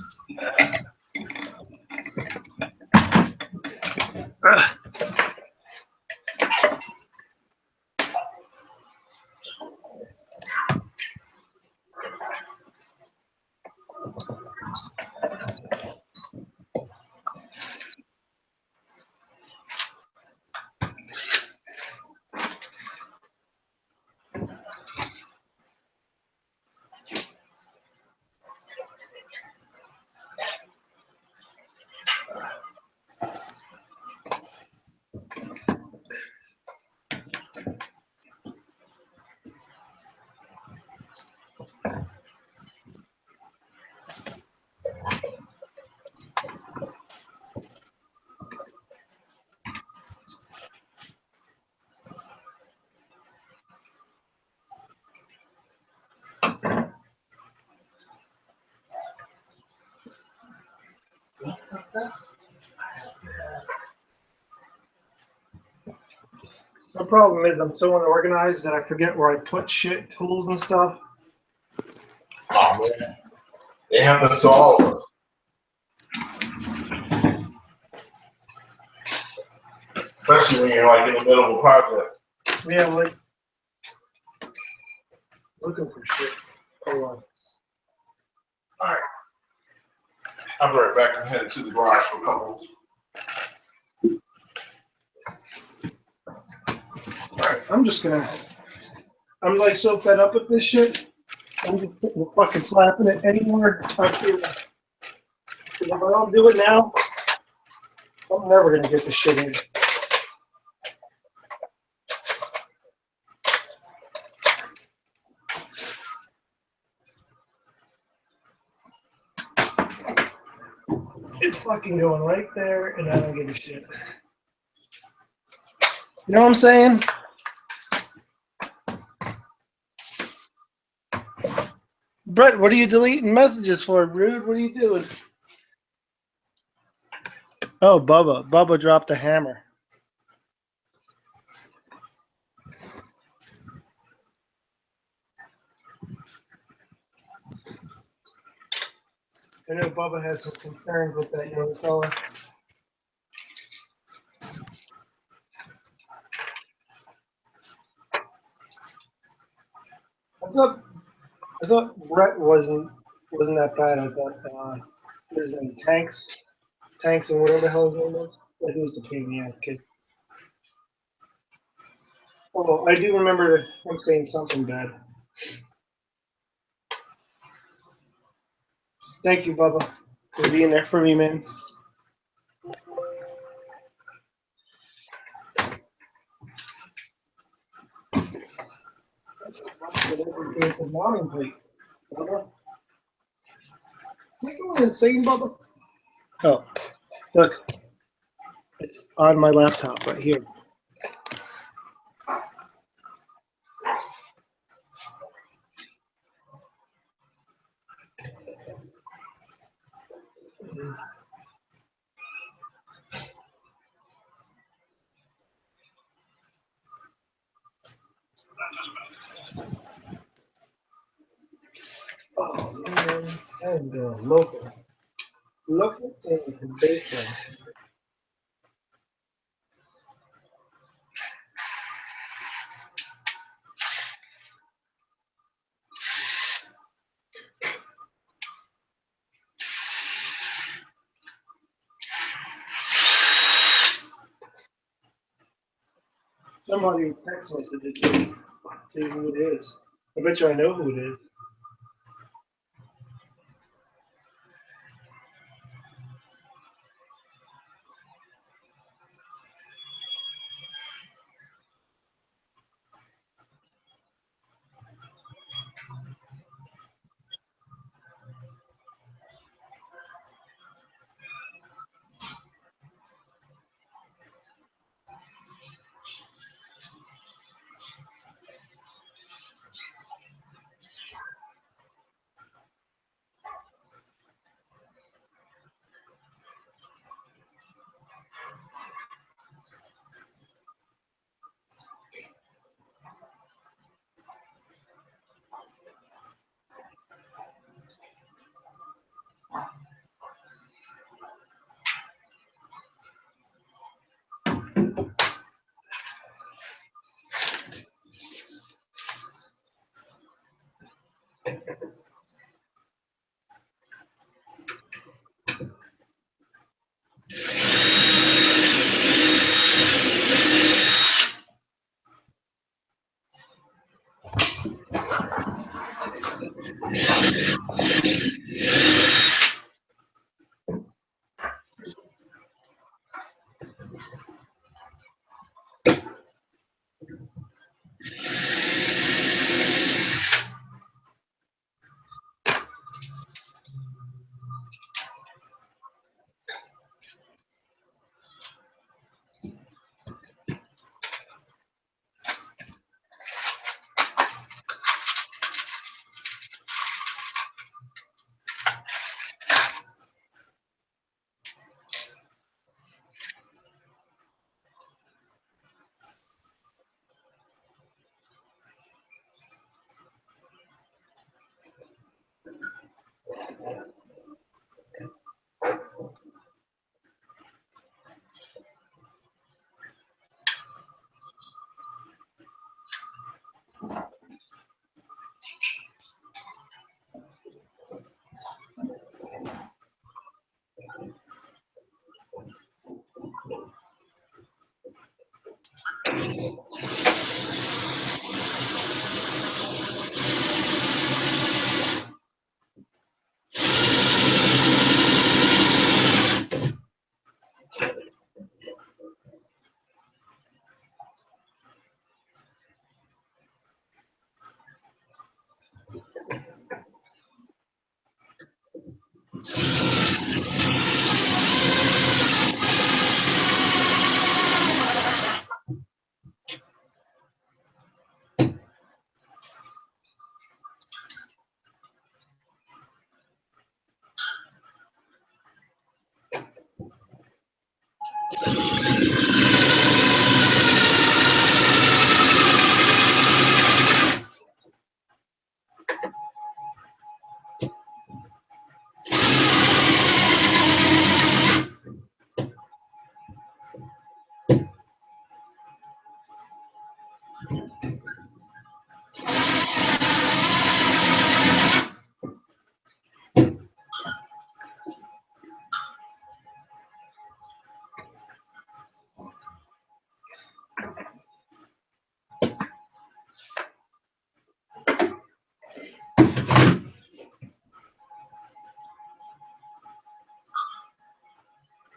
The problem is I'm so unorganized that I forget where I put shit, tools and stuff. Oh man, it happens to all of us. Especially when you're like in the middle of a project. Yeah, like looking for shit. Hold on. All right. I'll be right back. I'm headed to the garage for a couple. I'm like so fed up with this shit. I'm just fucking slapping it anymore. I feel like if I don't do it now, I'm never gonna get the shit in. It's fucking going right there, and I don't give a shit. You know what I'm saying? Brett, what are you deleting messages for, Rude? What are you doing? Oh, Bubba. Bubba dropped a hammer. I know Bubba has some concerns with that young fella. I thought Brett wasn't that bad. I thought his name Tanks and whatever the hell his name was. I think he was the pain in the ass kid. Oh, I do remember him saying something bad. Thank you, Bubba, for being there for me, man. It's a mounting plate, Bubba. Are you going insane, Bubba? Oh, look. It's on my laptop right here. Oh man, I'm going local. Local in basement. Somebody text messaged me. See who it is. I bet you I know who it is.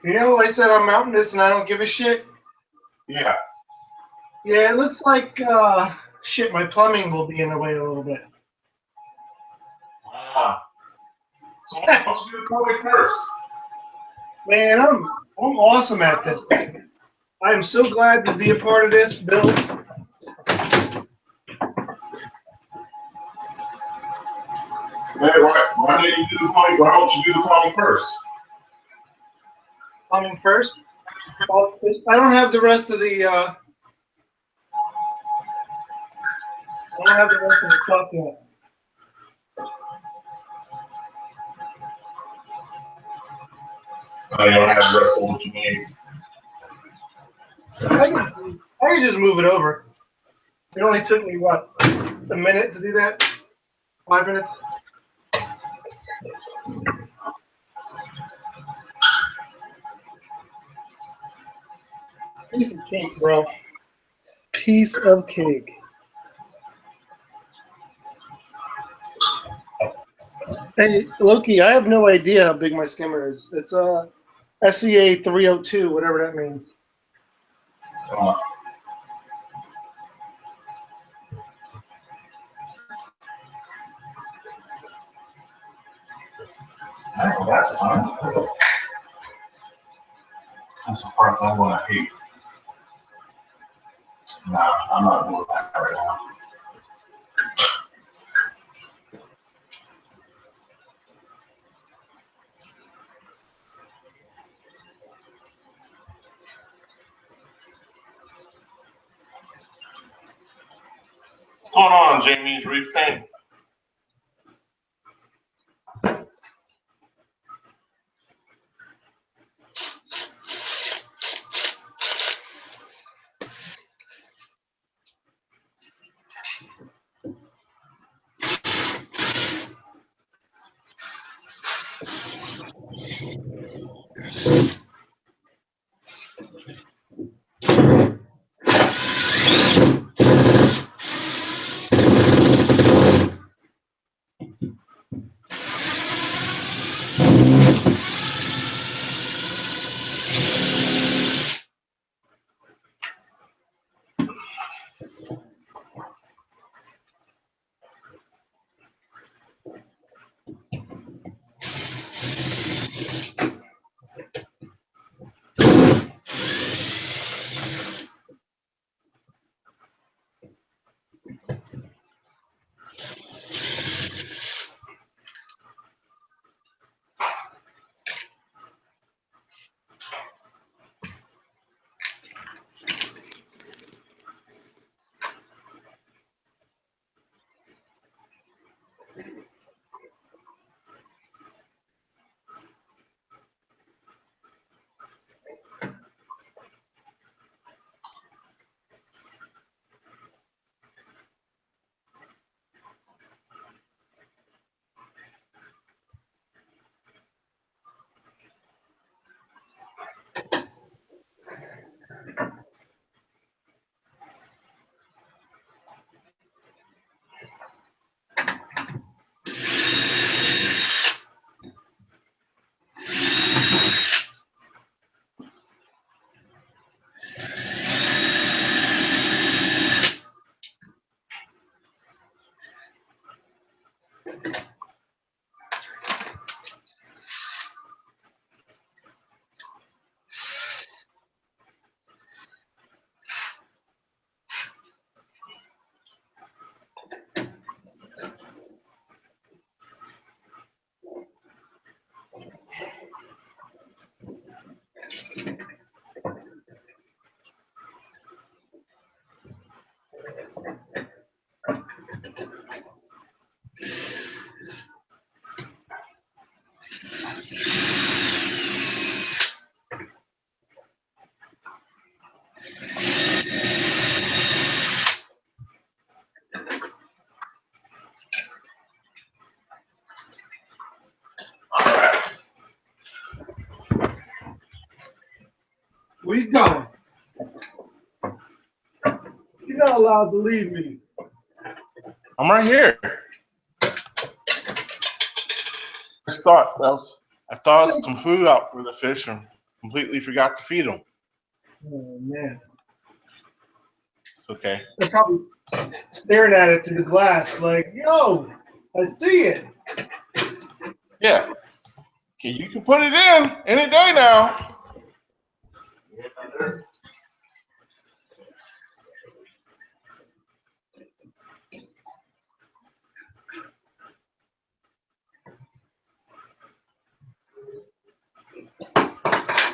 You know, I said I'm mounting this and I don't give a shit. Yeah. Yeah, it looks like shit. My plumbing will be in the way a little bit. So why don't you do the plumbing first? Man, I'm awesome at this. I am so glad to be a part of this build. Man, why didn't you do the plumbing? Why don't you do the plumbing first? Plumbing first. Well, I don't have the rest of the. I don't have the rest of the stuff yet. You don't have the rest of what you need. I can just move it over. It only took me what, a minute to do that? 5 minutes. Piece of cake, bro. Piece of cake. Hey, Loki, I have no idea how big my skimmer is. It's a SEA 302, whatever that means. Oh, that's fine. That's the parts I'm going to hate. Nah, I'm not doing that right now. What's going on, Jamie's Reef Tank? Where you going? You're not allowed to leave me. I'm right here. I thought some food out for the fish and completely forgot to feed them. Oh man. It's okay. They're probably staring at it through the glass, like, yo, I see it. Yeah. Okay, you can put it in any day now.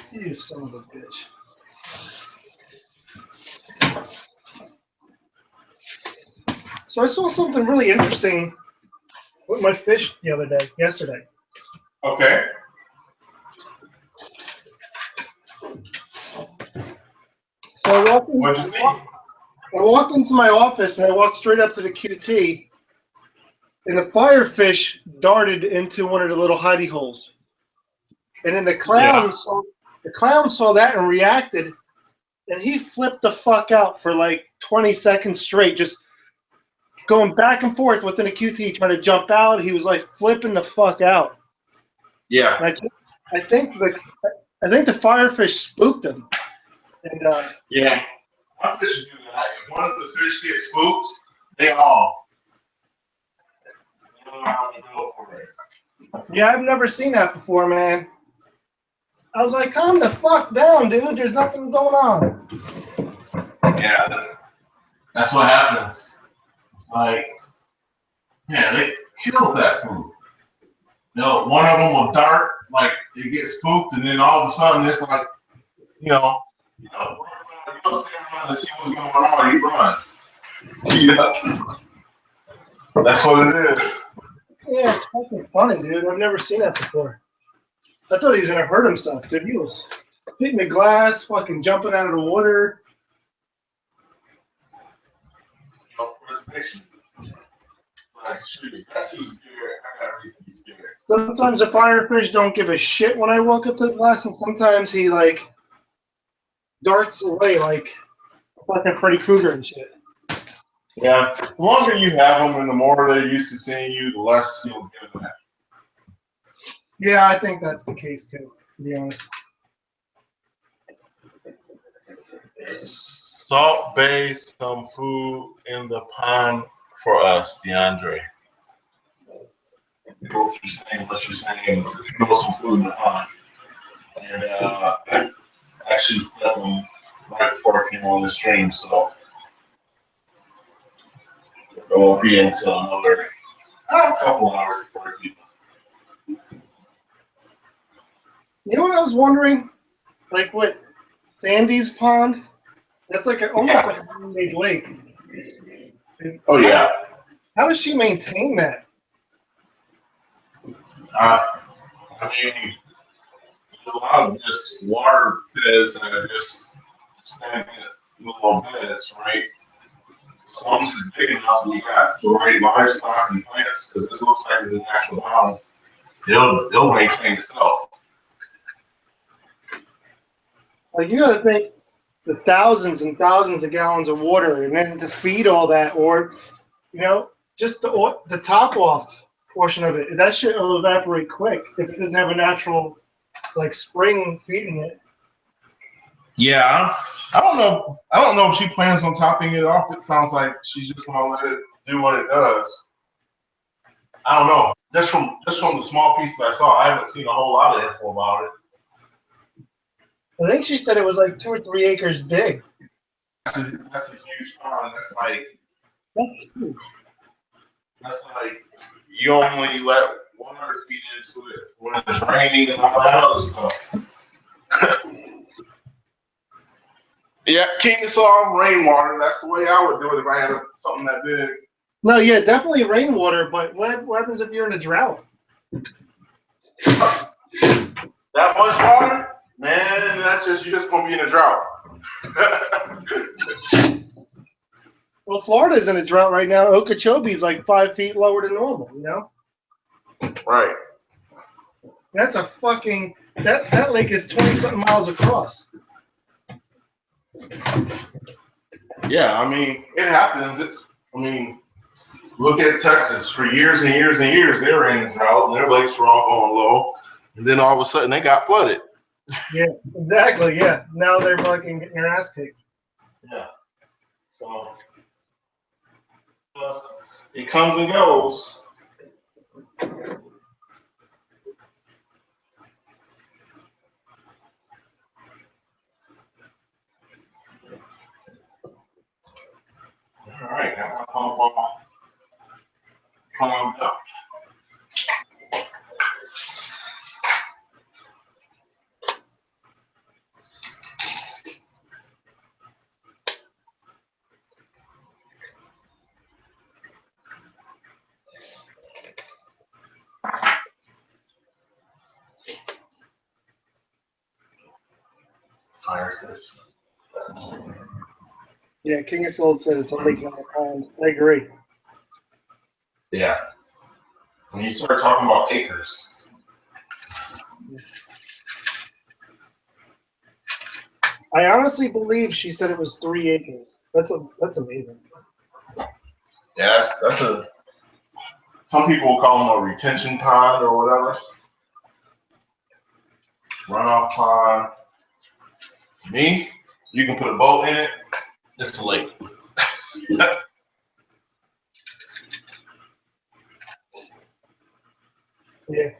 You son of a bitch. So I saw something really interesting with my fish the yesterday. Okay. So What'd you see? I walked into my office and I walked straight up to the QT, and the firefish darted into one of the little hidey holes. And then the clown saw that and reacted, and he flipped the fuck out for like 20 seconds straight, just going back and forth within a QT, trying to jump out. He was like flipping the fuck out. Yeah. And I think the firefish spooked him. And Yeah. My fish do that. If one of the fish gets spooked, they all. don't know how to go for it. Yeah, I've never seen that before, man. I was like, calm the fuck down, dude. There's nothing going on. Yeah, that's what happens. It's like, yeah, they killed that food. One of them will dart, like it gets spooked, and then all of a sudden it's like, you don't stand around and see what's going on, you run. Yeah. That's what it is. Yeah, it's fucking funny, dude. I've never seen that before. I thought he was gonna hurt himself, dude. He was hitting the glass, fucking jumping out of the water. Self-preservation. Like, shoot, that's who's scared. I got a reason to be scared. Sometimes the firefish don't give a shit when I walk up to the glass, and sometimes he like darts away like fucking Freddy Krueger and shit. Yeah, the longer you have them and the more they're used to seeing you, the less you'll give them. Yeah, I think that's the case too, to be honest. Salt Bay some food in the pond for us, DeAndre. What you're saying, throw some food in the pond. And I actually fed them right before I came on the stream, so it won't be until another couple hours before I feed them. You know what I was wondering? Like what Sandy's pond? That's like almost like a man-made lake. Oh yeah. How does she maintain that? I mean, a lot of just water beds that are just standing in little beds, right? Some is big enough we got the right livestock and plants because this looks like it's a natural biome. They'll maintain itself. Like you gotta think the thousands and thousands of gallons of water, and then to feed all that, or just the top off portion of it, that shit will evaporate quick if it doesn't have a natural like spring feeding it. Yeah, I don't know. I don't know if she plans on topping it off. It sounds like she's just gonna let it do what it does. I don't know. Just from the small pieces I saw, I haven't seen a whole lot of info about it. I think she said it was like 2 or 3 acres big. That's a huge pond. That's like you only let water feed into it when it's raining and all that other stuff. Yeah, keep this all rainwater. That's the way I would do it if I had something that big. No, yeah, definitely rainwater, but what happens if you're in a drought? That much water? Man, you're just gonna be in a drought. Well, Florida's in a drought right now. Okeechobee's like 5 feet lower than normal, Right. That's a fucking that lake is 20-something miles across. Yeah, I mean, it happens. Look at Texas. For years and years and years, they were in drought, and their lakes were all going low. And then all of a sudden, they got flooded. Yeah, exactly. Yeah. Now they're fucking getting their ass kicked. Yeah. So it comes and goes. All right, got my pump ball plumbed up. Firefish. Yeah, King of Gold said it's a leak on the pond. I agree. Yeah. When you start talking about acres. I honestly believe she said it was 3 acres. That's amazing. Yeah, that's a. Some people will call them a retention pond or whatever. Runoff pond. Me, you can put a boat in it. It's a lake. Yeah. You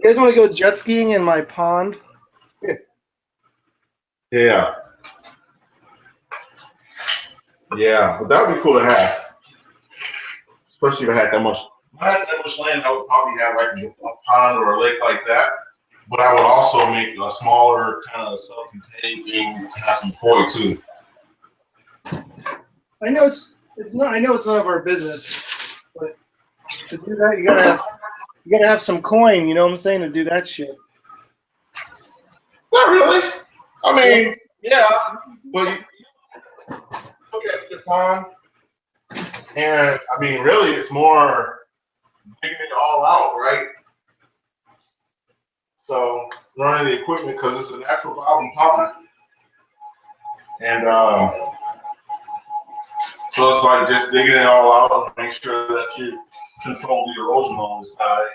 guys want to go jet skiing in my pond? Yeah. Yeah, but that would be cool to have. Especially if I had that much. If I had that much land, I would probably have like a pond or a lake like that. But I would also make a smaller kind of self-contained thing to have some koi too. I know it's not. I know it's none of our business, but to do that, you gotta have some coin. You know what I'm saying? To do that shit. Not really. I mean, yeah, but you look at the pond, and I mean, really, it's more digging it all out, right? So running the equipment because it's a natural bottom pond, and so it's like just digging it all out and make sure that you control the erosion on the side.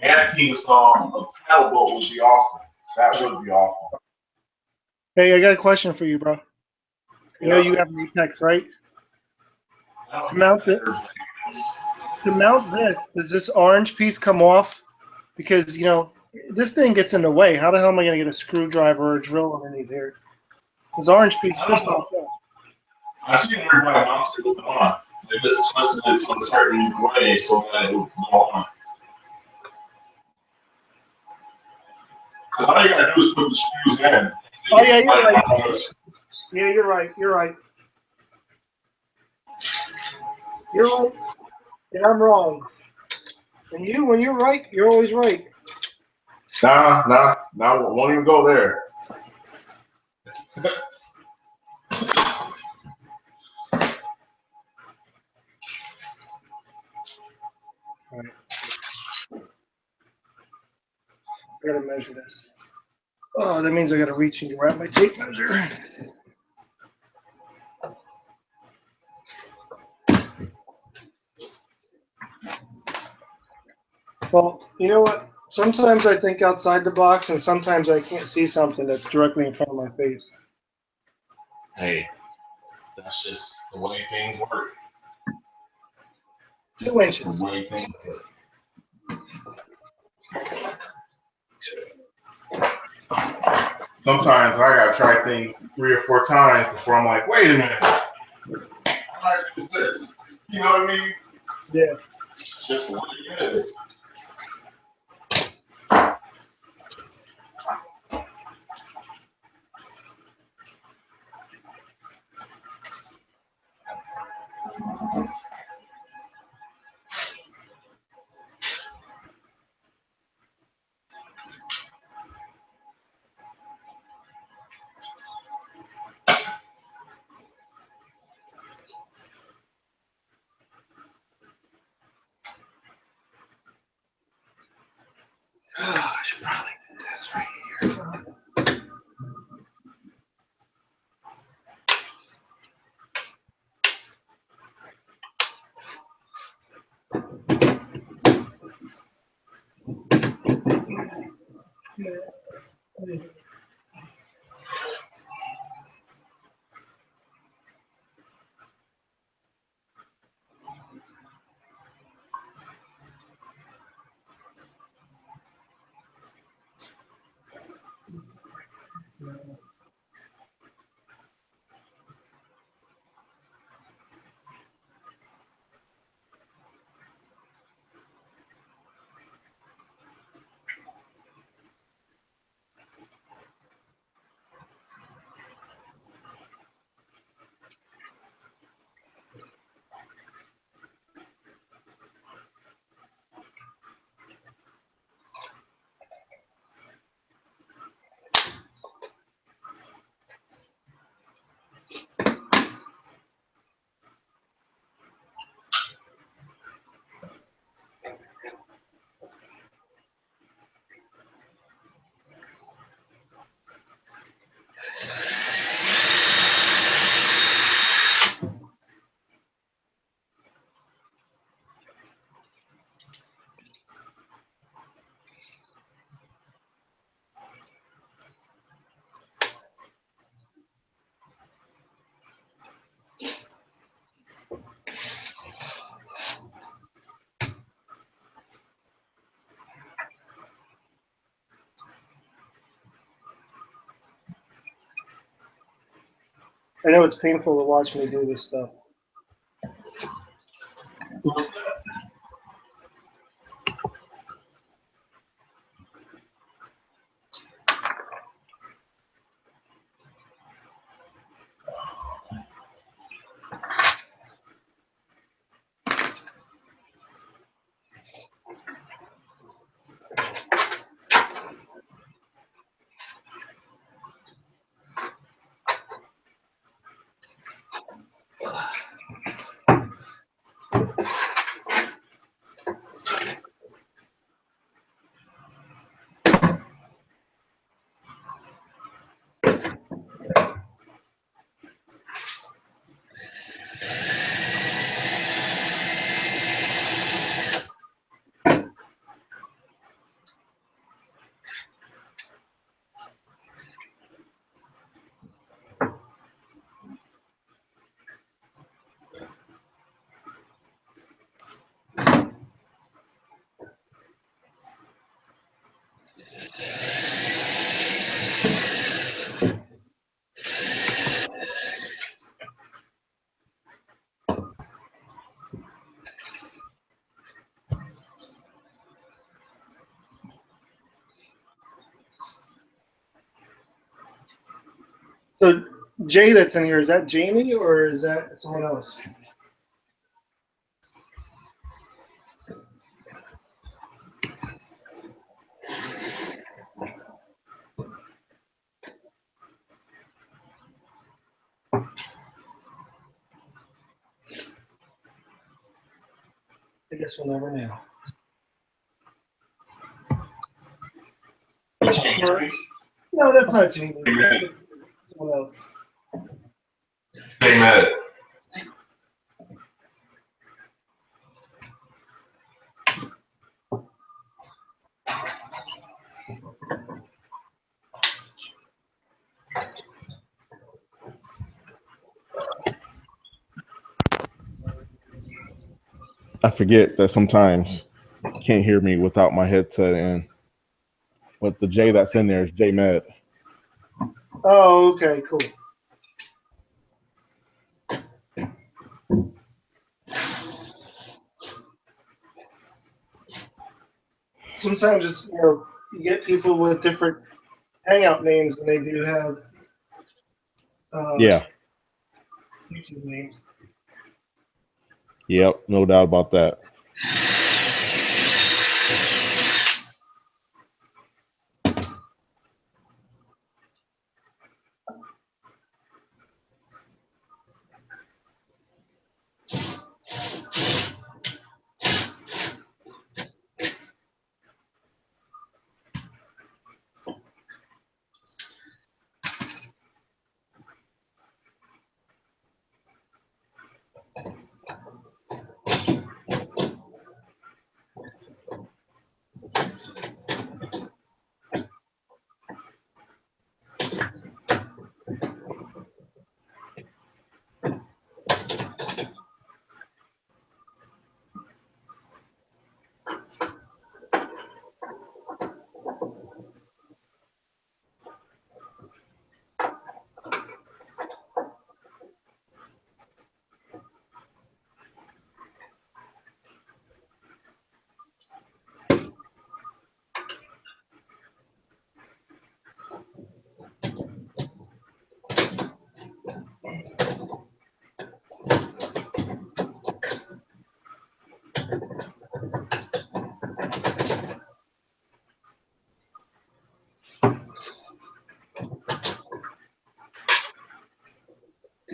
And keep a paddle boat would be awesome. That would be awesome. Hey, I got a question for you, bro. You know you have an Apex, right? To mount this, does this orange piece come off? Because this thing gets in the way. How the hell am I gonna get a screwdriver or a drill underneath here? This orange piece just popped off. I see everybody mounts it with the on. They just twisted it to a certain way so that it would go on. Because all you gotta do is put the screws in. Oh yeah, you're right. Yeah, you're right. You're right. You're right. And I'm wrong. And when you're right, you're always right. Nah, won't even go there. All right. I gotta measure this. Oh, that means I gotta reach and grab my tape measure. Well, you know what? Sometimes I think outside the box, and sometimes I can't see something that's directly in front of my face. Hey, that's just the way things work. 2 inches. The way things work. Sometimes I gotta try things 3 or 4 times before I'm like, wait a minute, how do I do this? You know what I mean? Yeah. It's just the way it is. Oh, I should probably do this right here. I know it's painful to watch me do this stuff. So Jay that's in here, is that Jamie or is that someone else? I guess we'll never know. No, that's not Jamie. That's someone else. Hey, Matt. I forget that sometimes you can't hear me without my headset in. But the J that's in there is J Med. Oh, okay, cool. Sometimes it's, you get people with different hangout names and they do have Yeah. YouTube names. Yep. No doubt about that.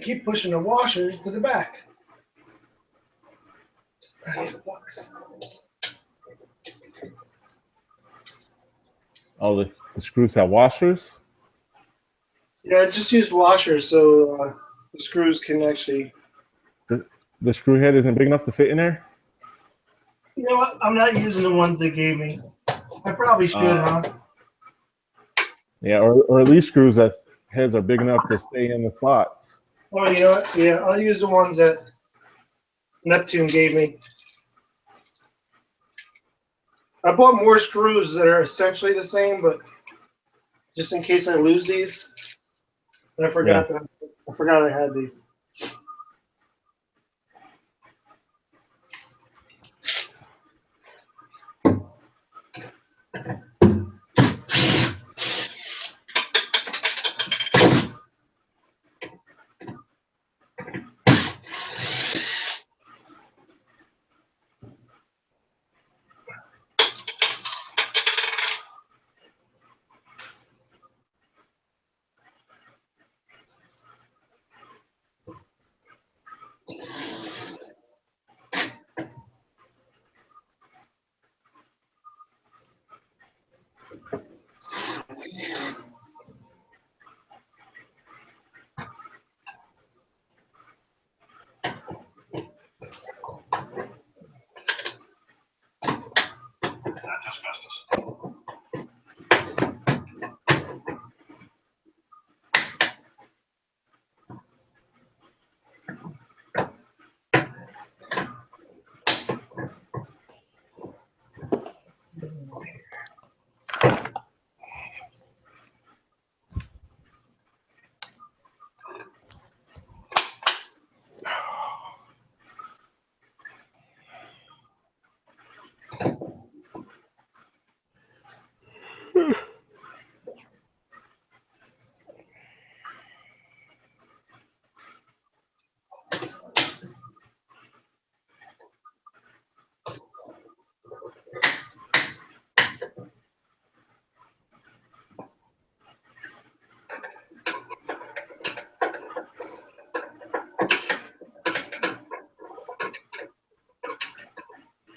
keep pushing the washers to the back. $8. Oh, the screws have washers? Yeah, I just used washers so the screws can actually. The screw head isn't big enough to fit in there? You know what? I'm not using the ones they gave me. I probably should, huh? Yeah, or at least screws that heads are big enough to stay in the slots. Oh, you know what? Yeah, I'll use the ones that Neptune gave me. I bought more screws that are essentially the same, but just in case I lose these, and I forgot I had these.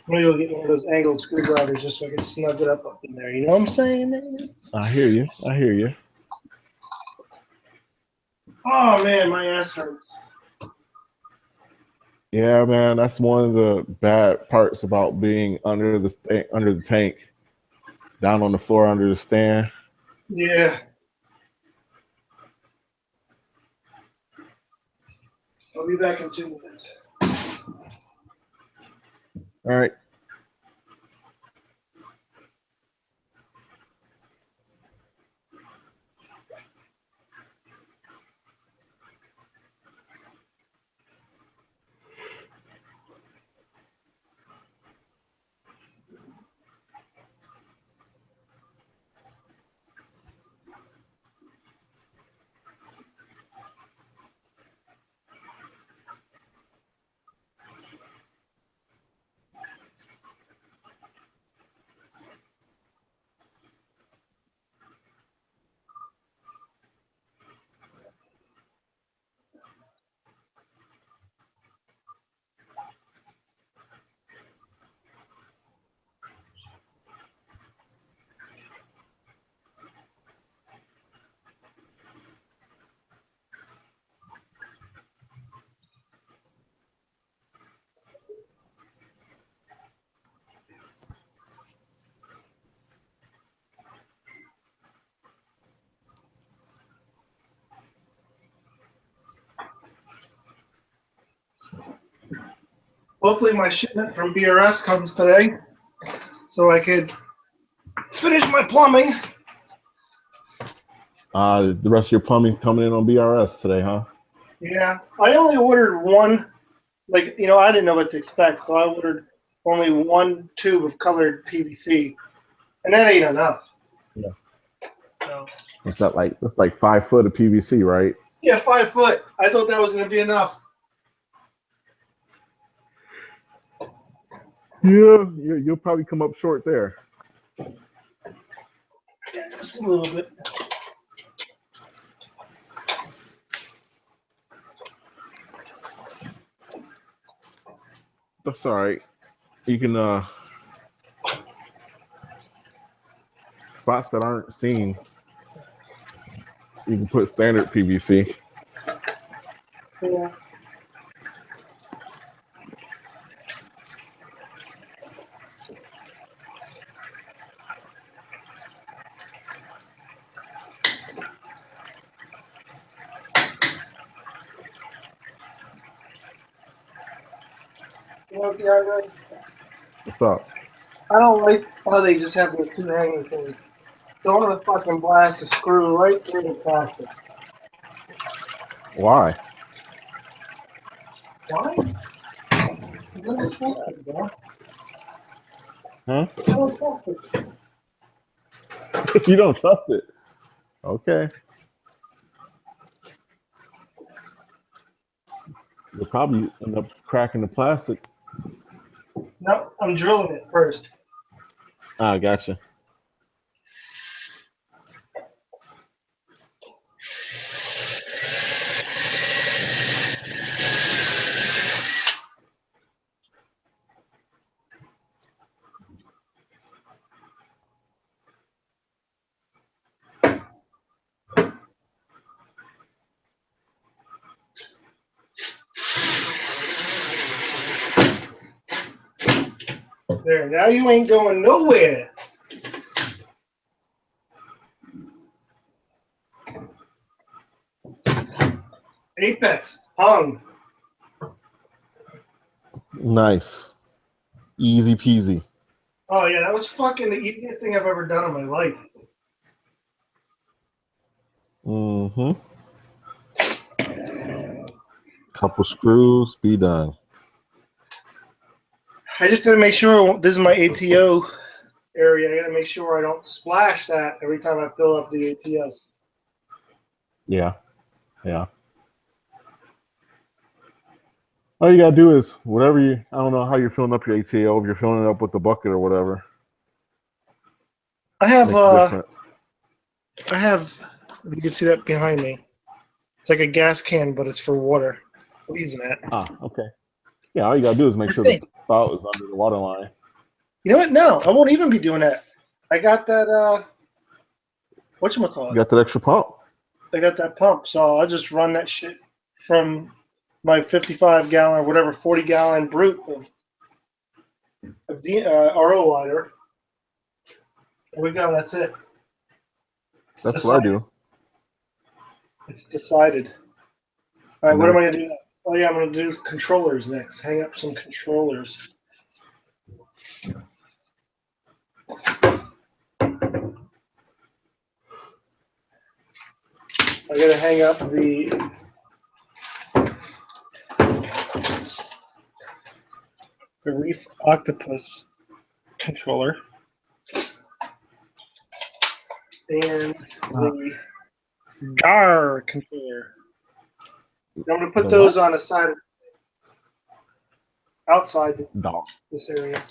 I'm gonna go get one of those angled screwdrivers just so I can snug it up in there. You know what I'm saying, man? I hear you. I hear you. Oh man, my ass hurts. Yeah, man, that's one of the bad parts about being under the tank, down on the floor under the stand. Yeah. I'll be back in 2 minutes. All right. Hopefully my shipment from BRS comes today so I could finish my plumbing. The rest of your plumbing's coming in on BRS today, huh? Yeah, I only ordered one. Like, you know, I didn't know what to expect, so I ordered only one tube of colored PVC, and that ain't enough. Yeah. So. That's like 5 foot of PVC, right? Yeah, 5 foot. I thought that was going to be enough. Yeah, you'll probably come up short there. Yeah, just a little bit. That's all right. You can spots that aren't seen. You can put standard PVC. Yeah. You know what the Hydra? What's up? I don't like how they just have those two hanging things. Don't want to fucking blast a screw right through the plastic. Why? Why? Because I don't trust it, bro. Huh? I don't trust it. You don't trust it. Okay. You'll probably end up cracking the plastic. No, I'm drilling it first. Ah, gotcha. There, now you ain't going nowhere. Apex, hung. Nice. Easy peasy. Oh yeah, that was fucking the easiest thing I've ever done in my life. Mm-hmm. Couple screws, be done. I just gotta make sure this is my ATO area. I gotta make sure I don't splash that every time I fill up the ATO. Yeah. Yeah. All you gotta do is whatever you, I don't know how you're filling up your ATO, if you're filling it up with the bucket or whatever. I have Makes a difference. you can see that behind me. It's like a gas can, but it's for water. I'm using that. Ah, okay. Yeah, all you gotta do is make sure the spout is under the water line. You know what? No, I won't even be doing that. I got that You whatchamacallit? got that extra pump. I got that pump, so I'll just run that shit from my 55-gallon, whatever, 40-gallon brute of RO lighter. There we go. That's it. It's That's decided. what I do. It's decided. All right, what And am I gonna do next? Oh yeah, I'm gonna do controllers next. Hang up some controllers. I gotta hang up the Reef Octopus controller and the GAR controller. I'm gonna put The those what? on the side, outside Dog. this area.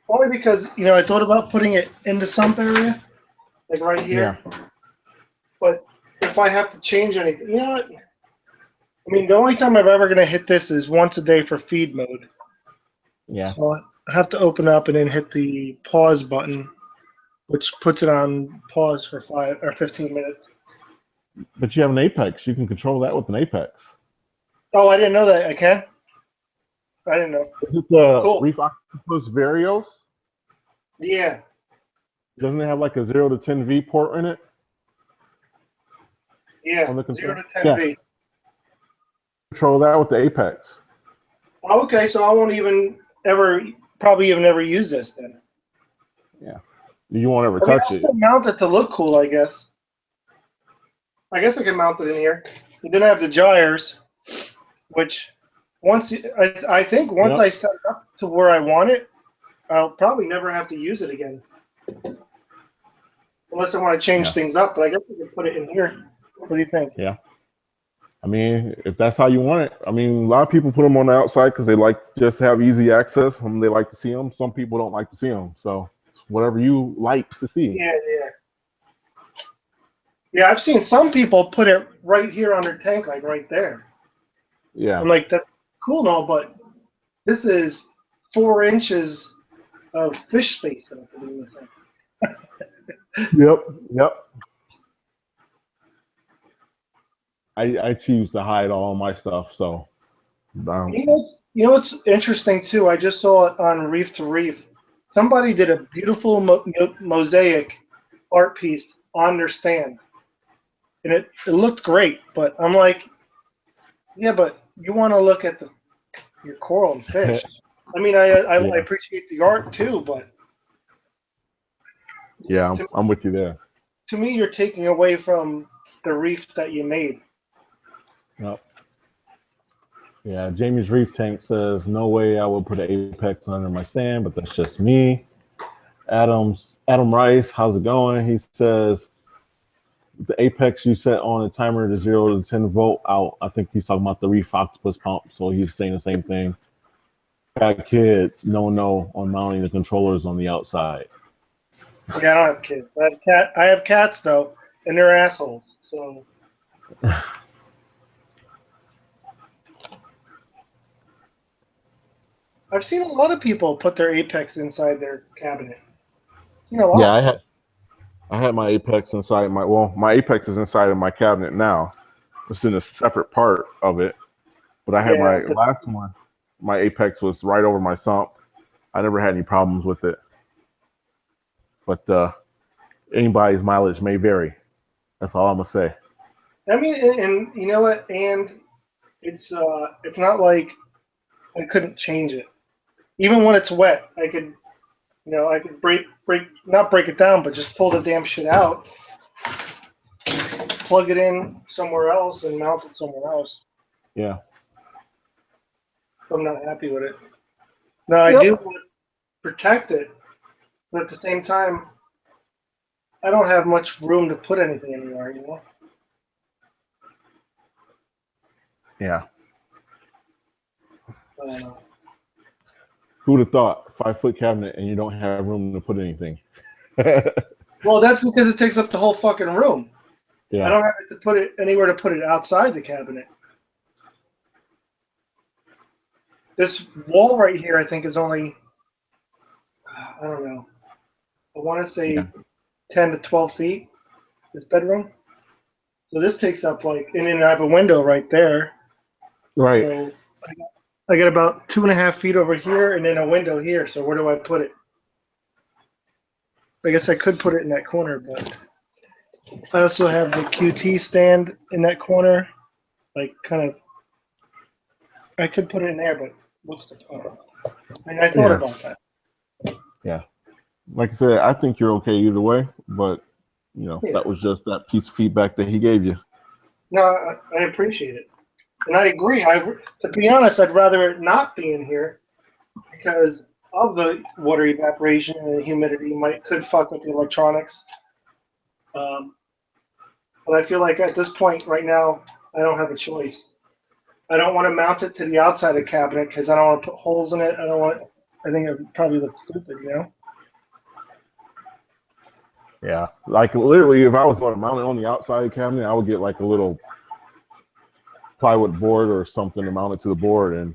Only because I thought about putting it in the sump area, like right here. Yeah. But if I have to change anything, you know what? I mean, the only time I'm ever gonna hit this is once a day for feed mode. Yeah. So I have to open up and then hit the pause button, which puts it on pause for 5 or 15 minutes. But you have an Apex. You can control that with an Apex. Oh, I didn't know that. I can? I didn't know. Is it the Cool. Reef Octopus Varios? Yeah. Doesn't it have like a 0 to 10V port in it? Yeah. On the 0 to control? 10V. Yeah. Control that with the Apex. Oh, okay, so I won't probably even ever use this then. Yeah. You won't ever I mean, touch I'll it. still mount it to look cool, I guess. I guess I can mount it in here. And then I have the gyres, which I think once Yep. I set it up to where I want it, I'll probably never have to use it again. Unless I want to change things up, but I guess we can put it in here. What do you think? Yeah. I mean, if that's how you want it. I mean, a lot of people put them on the outside because they like just to have easy access. They like to see them. Some people don't like to see them. So it's whatever you like to see. Yeah. Yeah, I've seen some people put it right here on their tank, like right there. Yeah. I'm like, that's cool and all, but this is 4 inches of fish space that I put in this thing. Yep. Yep. I choose to hide all my stuff, so You know what's interesting too? I just saw it on Reef to Reef. Somebody did a beautiful mosaic art piece on their stand, and it looked great. But I'm like, yeah, but you want to look at your coral and fish. I mean, I yeah. appreciate the art too, but Yeah, to, I'm with you there. to me, you're taking away from the reef that you made. Yep. Yeah, Jamie's Reef Tank says, no way I would put an Apex under my stand, but that's just me. Adam Rice, how's it going? He says, the Apex you set on a timer to 0 to 10 volt out. I think he's talking about the Reef Octopus pump, so he's saying the same thing. Got kids, no on mounting the controllers on the outside. Yeah, I don't have kids. I have cats though, and they're assholes. So I've seen a lot of people put their Apex inside their cabinet. You know, Yeah, I had my Apex inside my Apex is inside of my cabinet now. It's in a separate part of it. But I had yeah, my last one, my Apex was right over my sump. I never had any problems with it. But anybody's mileage may vary. That's all I'm gonna say. I mean, and you know what? And it's not like I couldn't change it. Even when it's wet, I could not break it down, but just pull the damn shit out, plug it in somewhere else, and mount it somewhere else. Yeah. If I'm not happy with it. Now I do Yep. want to protect it, but at the same time, I don't have much room to put anything anywhere. You know. Yeah. I don't know. Who would have thought 5-foot cabinet and you don't have room to put anything? Well, that's because it takes up the whole fucking room. Yeah. I don't have to put it anywhere to put it outside the cabinet. This wall right here, I think, is only, I don't know, I want to say Yeah. 10 to 12 feet, this bedroom. So this takes up and then I have a window right there. Right. So I got about 2.5 feet over here and then a window here. So where do I put it? I guess I could put it in that corner, but I also have the QT stand in that corner. I could put it in there, but what's the point? I mean, I thought about that. Yeah. Like I said, I think you're okay either way, but Yeah. that was just that piece of feedback that he gave you. No, I appreciate it. And I agree. To be honest, I'd rather it not be in here because of the water evaporation and the humidity could fuck with the electronics. But I feel like at this point right now, I don't have a choice. I don't want to mount it to the outside of the cabinet because I don't want to put holes in it. I think it would probably look stupid, you know? Yeah. Like literally, if I was going to mount it on the outside of the cabinet, I would get like a little plywood board or something to mount it to the board and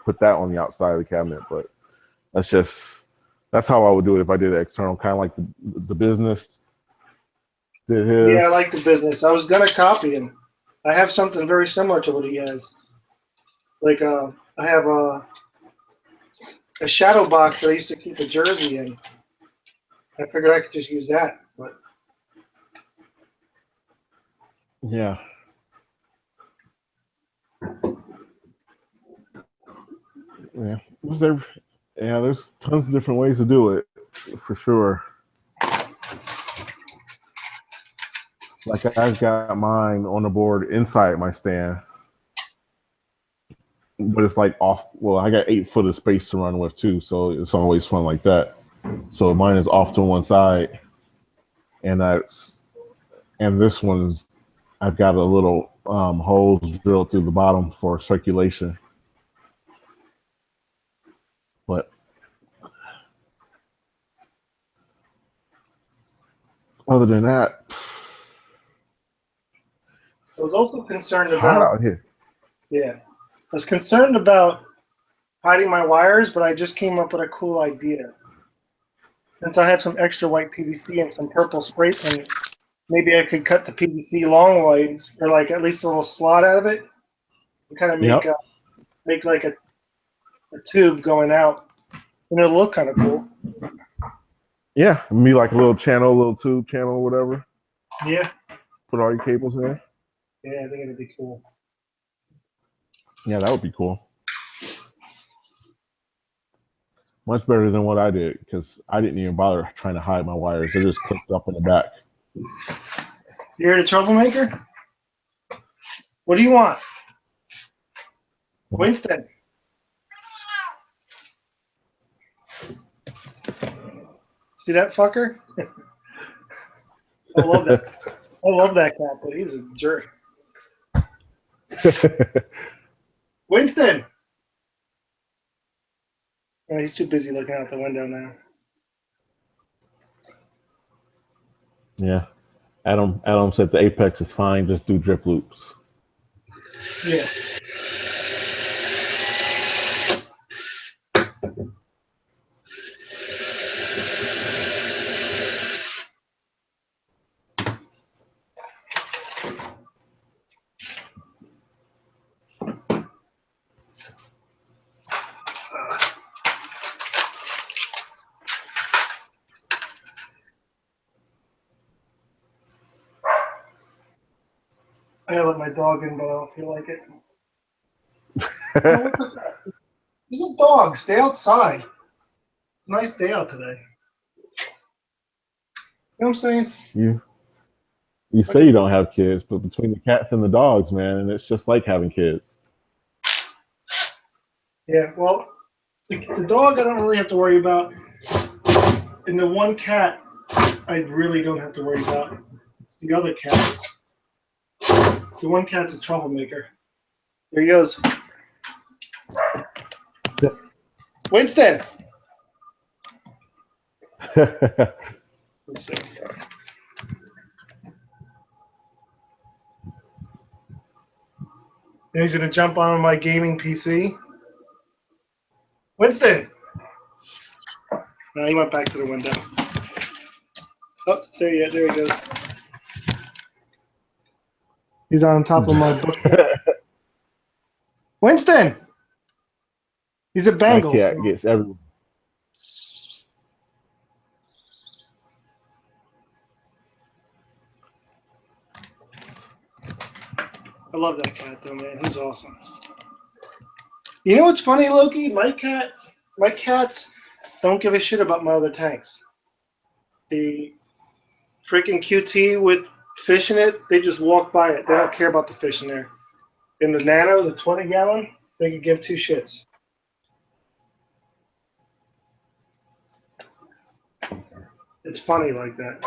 put that on the outside of the cabinet. But that's how I would do it if I did it external, kind of like the business did his. Yeah, I like the business. I was gonna copy him. I have something very similar to what he has. I have a shadow box that I used to keep a jersey in. I figured I could just use that, but Yeah. Yeah. There's tons of different ways to do it, for sure. Like I've got mine on the board inside my stand, but it's like off. Well, I got 8 foot of space to run with too, so it's always fun like that. So mine is off to one side, and this one's I've got a little holes drilled through the bottom for circulation. But other than that, I was also concerned it's hot about out here. yeah. was concerned about hiding my wires, but I just came up with a cool idea. Since I have some extra white PVC and some purple spray paint, maybe I could cut the PVC long ways, or like at least a little slot out of it, and kind of make Yep. make like a tube going out, and it'll look kind of cool. Yeah, me like a little channel, little tube channel, whatever. Yeah, Put all your cables in there. yeah, I think it'd be cool. Yeah, that would be cool. Much better than what I did because I didn't even bother trying to hide my wires. They're just clipped up in the back. You're the troublemaker? What do you want? Winston. See that fucker? I love that. I love that cat, but he's a jerk. Winston! Oh, he's too busy looking out the window now. Yeah. Adam said the apex is fine, just do drip loops. Yeah. I gotta let my dog in, but I don't feel like it. Oh, what's this? He's a dog. Stay outside. It's a nice day out today. You know what I'm saying? You say you don't have kids, but between the cats and the dogs, man, and it's just like having kids. Yeah, well, the dog I don't really have to worry about. And the one cat I really don't have to worry about. It's the other cat. The one cat's a troublemaker. There he goes. Winston! Let's see. And he's going to jump on my gaming PC. Winston! No, he went back to the window. Oh, there he goes. He's on top of my book. Winston! He's a That Bengal. cat gets everyone. I love that cat though, man. He's awesome. You know what's funny, Loki? My cats don't give a shit about my other tanks. The freaking QT with fish in it, they just walk by it. They don't care about the fish in there. In the Nano, the 20-gallon, they could give two shits. It's funny like that.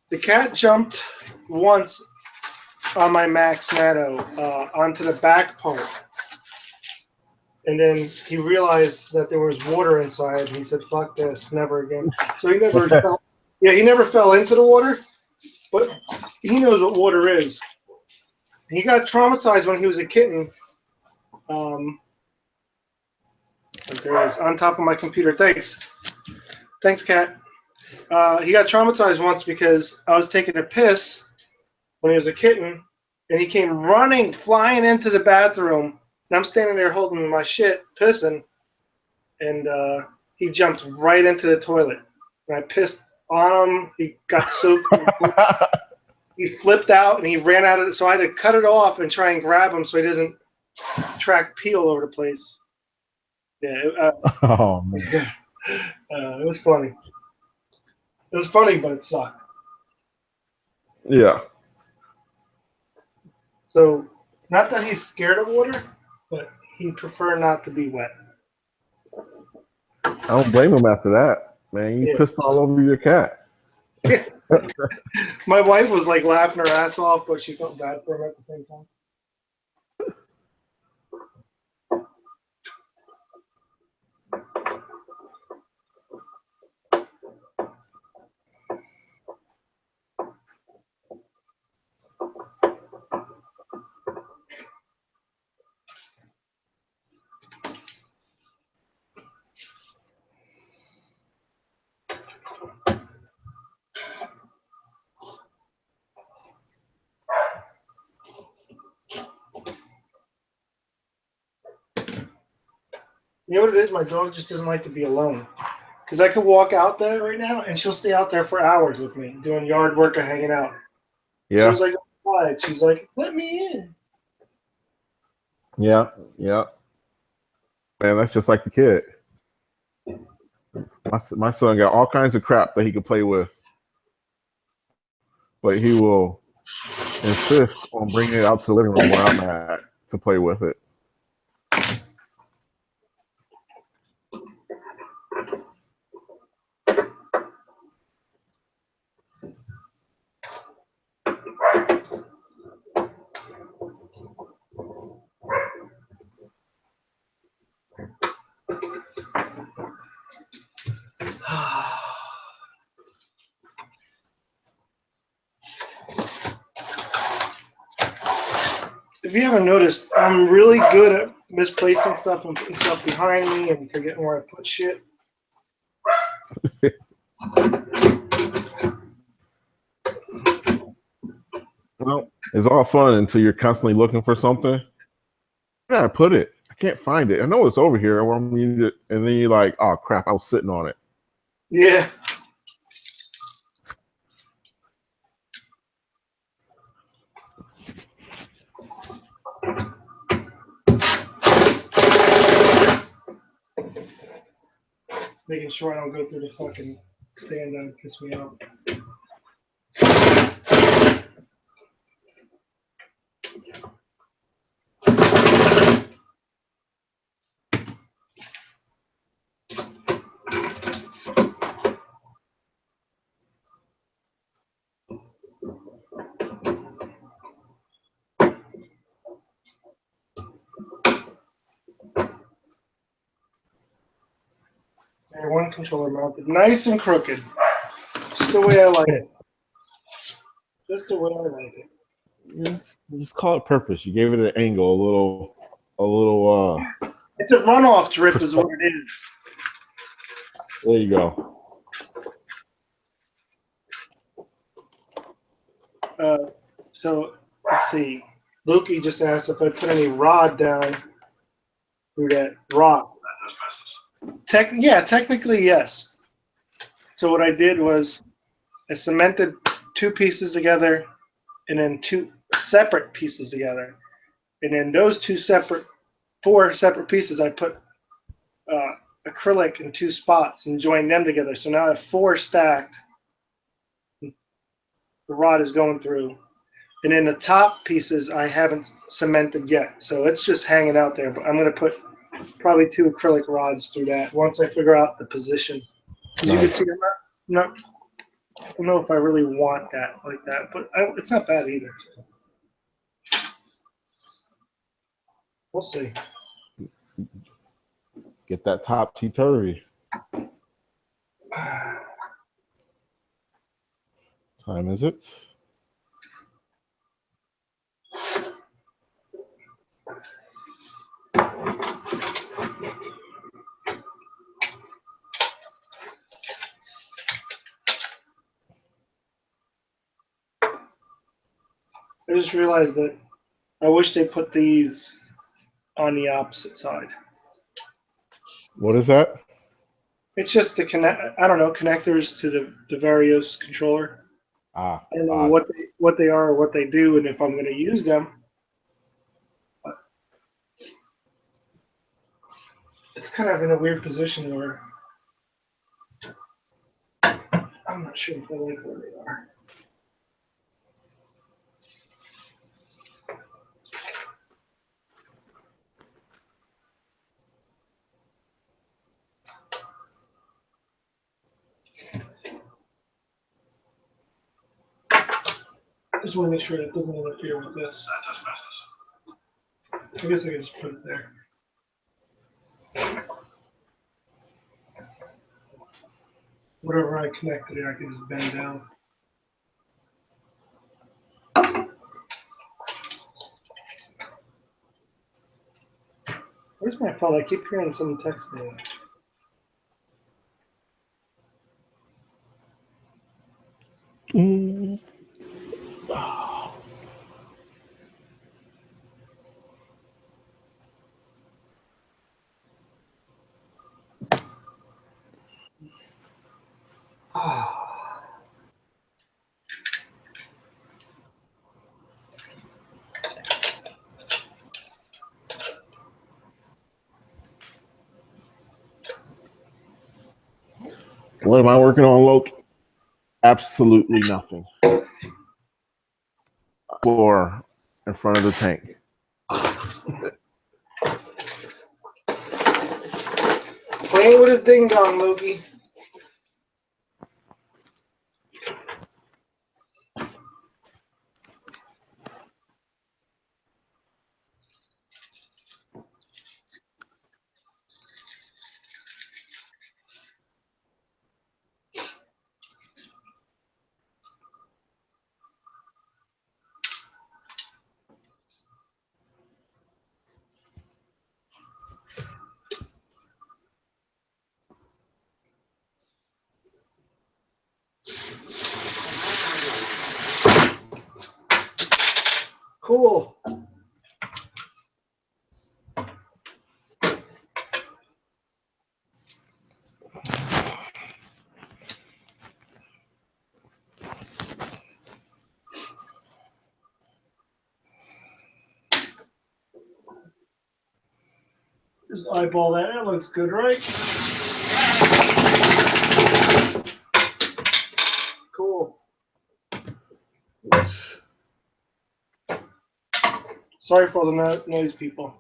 The cat jumped once on my Max Nano onto the back part. And then he realized that there was water inside. He said, fuck this, never again. So he never fell. Yeah, he never fell into the water, but he knows what water is. He got traumatized when he was a kitten. There it is, on top of my computer. Thanks, cat. He got traumatized once because I was taking a piss when he was a kitten, and he came running, flying into the bathroom, and I'm standing there holding my shit, pissing, and he jumped right into the toilet. And I pissed on him. He got soaked. He flipped out, and he ran out of it, so I had to cut it off and try and grab him so he doesn't track pee all over the place. Yeah, Oh man. it was funny. It was funny, but it sucked. Yeah. So, not that he's scared of water, but he'd prefer not to be wet. I don't blame him after that, man. You pissed all over your cat. My wife was like laughing her ass off, but she felt bad for him at the same time. You know what it is? My dog just doesn't like to be alone. Because I could walk out there right now, and she'll stay out there for hours with me, doing yard work or hanging out. As soon Yeah, as I go outside, she's like, let me in. yeah, yeah. Man, that's just like the kid. My son got all kinds of crap that he can play with, but he will insist on bringing it out to the living room where I'm at to play with it. If you haven't noticed, I'm really good at misplacing stuff and putting stuff behind me and forgetting where I put shit. Well, it's all fun until you're constantly looking for something. Where did I put it? I can't find it. I know it's over here. And then you're like, oh crap, I was sitting on it. Yeah. Making sure I don't go through the fucking stand that would piss me off. There, one controller mounted nice and crooked. Just the way I like it. Just the way I like it. Just call it purpose. You gave it an angle, a little. It's a runoff drip is what it is. There you go. So let's see. Lukey just asked if I put any rod down through that rock. Technically yes. So what I did was I cemented two pieces together and then two separate pieces together. And then those four separate pieces, I put acrylic in two spots and joined them together. So now I have four stacked. The rod is going through. And then the top pieces I haven't cemented yet. So it's just hanging out there. But I'm going to put probably two acrylic rods through that once I figure out the position. As you can see, I don't know if I really want that like that, but it's not bad either. We'll see. Get that topsy-turvy. Time is it? I just realized that I wish they put these on the opposite side. What is that? It's just connectors to the various controller. I don't know what they are or what they do, and if I'm going to use them. But it's kind of in a weird position where I'm not sure if I like where they are. I just want to make sure that doesn't interfere with this. I guess I can just put it there. Whatever I connected it, I can just bend down. Where's my phone? I keep hearing someone texting me. What am I working on, Loki? Absolutely nothing. Floor in front of the tank. Playing with his ding dong, Loki. Cool. Just eyeball that. That looks good, right? Cool. Sorry for all the noise, people.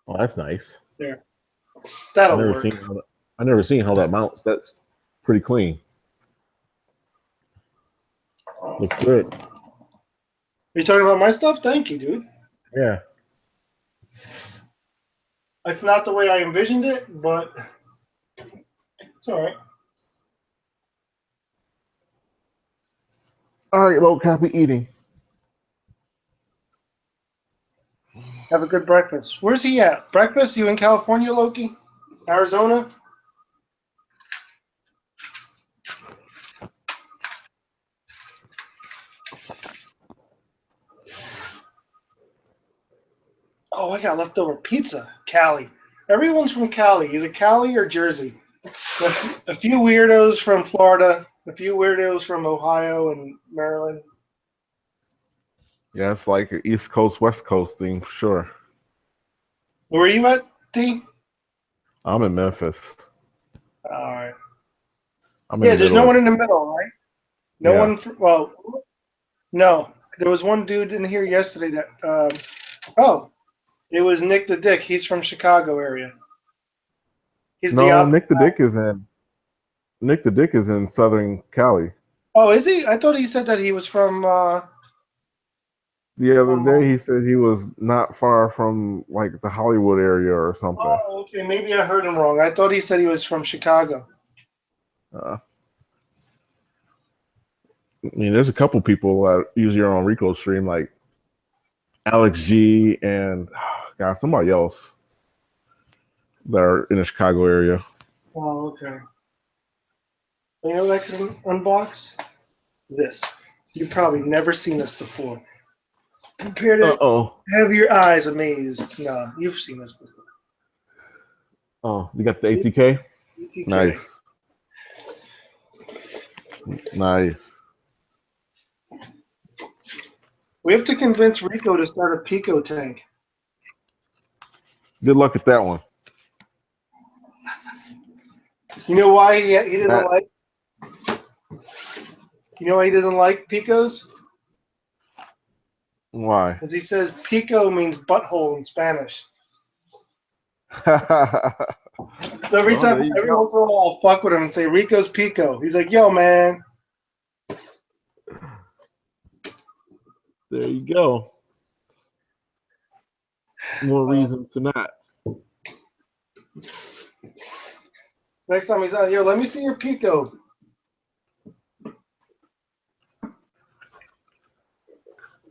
Oh, that's nice. There. I That'll never work. seen how that mounts. That's pretty clean. Looks good. Are you talking about my stuff? Thank you, dude. Yeah. It's not the way I envisioned it, but it's all right. All right, Loki, happy eating. Have a good breakfast. Where's he at? Breakfast? You in California, Loki? Arizona? Oh, I got leftover pizza. Cali. Everyone's from Cali, either Cali or Jersey. A few weirdos from Florida, a few weirdos from Ohio and Maryland. Yeah, it's like an East Coast, West Coast thing for sure. Where are you at, T? I'm in Memphis. All right. I'm in Yeah, the there's middle no of- one in the middle, right? No Yeah. one. Well, no. There was one dude in here yesterday that. Oh, it was Nick the Dick. He's from Chicago area. He's the No, opposite. Nick the Dick is in Southern Cali. Oh, is he? I thought he said that he was from. The other day he said he was not far from like the Hollywood area or something. Oh, okay. Maybe I heard him wrong. I thought he said he was from Chicago. I mean, there's a couple people that usually are on Rico's stream, like Alex G and God, somebody else that are in the Chicago area. Oh, okay. You know what I can unbox? This. You've probably never seen this before. Prepare to have your eyes amazed. No, you've seen this before. Oh, you got the ATK? ATK. Nice. Nice. We have to convince Rico to start a Pico tank. Good luck at that one. You know why he doesn't like? You know why he doesn't like Picos? Why? Because he says Pico means butthole in Spanish. So every once in a while, I'll fuck with him and say Rico's Pico. He's like, yo, man. There you go. More reason to not. Next time he's out, yo, let me see your Pico.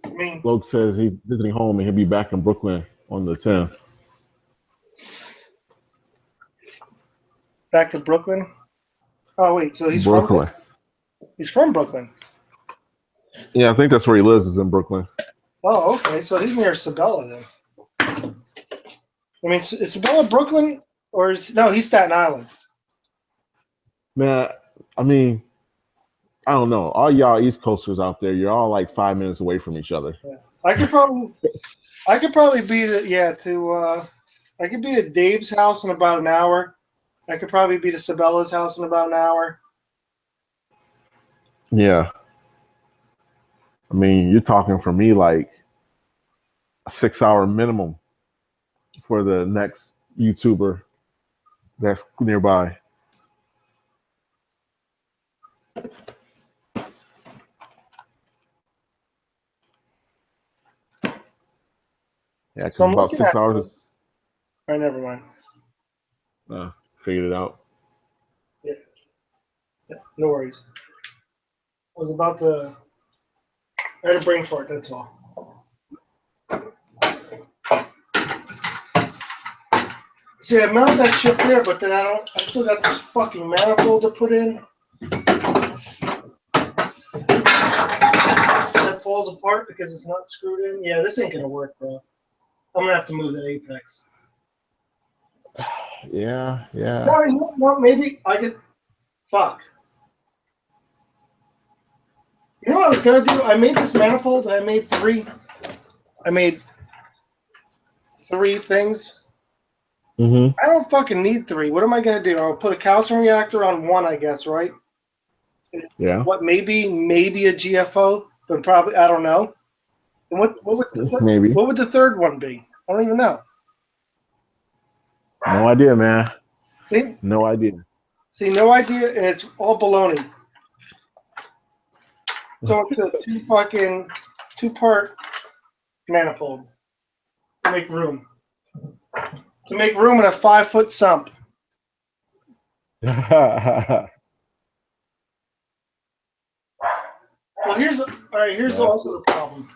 I mean, Luke says he's visiting home and he'll be back in Brooklyn on the 10th. Back to Brooklyn? Oh, wait, so he's Brooklyn. He's from Brooklyn. Yeah, I think that's where he lives, is in Brooklyn. Oh, okay, so he's near Sabella then. I mean, is Sabella Brooklyn or no? He's Staten Island. Man, I mean, I don't know. All y'all East Coasters out there, you're all like 5 minutes away from each other. Yeah. I could probably beat it. Yeah, to I could be at Dave's house in about an hour. I could probably be to Sabella's house in about an hour. Yeah. I mean, you're talking for me like a 6-hour minimum for the next YouTuber that's nearby. Yeah, because So I'm about looking 6 at. hours. All right, never mind. Figured it out. Yeah, no worries. I was about to. I had a brain fart. That's all. See, I mounted that shit there, but then I still got this fucking manifold to put in. That falls apart because it's not screwed in. Yeah, this ain't gonna work, bro. I'm gonna have to move the apex. Yeah. No, maybe I could. Fuck. You know what I was gonna do? I made this manifold and I made three. I made 3 things. Mm-hmm. I don't fucking need 3. What am I gonna do? I'll put a calcium reactor on 1, I guess, right? Yeah. What maybe a GFO, but probably I don't know. And what Maybe. would the third one be? I don't even know. No idea, man. See, No idea. no idea, and it's all baloney. So it's a 2-part manifold to make room. To make room in a 5-foot sump. Well, here's also the problem.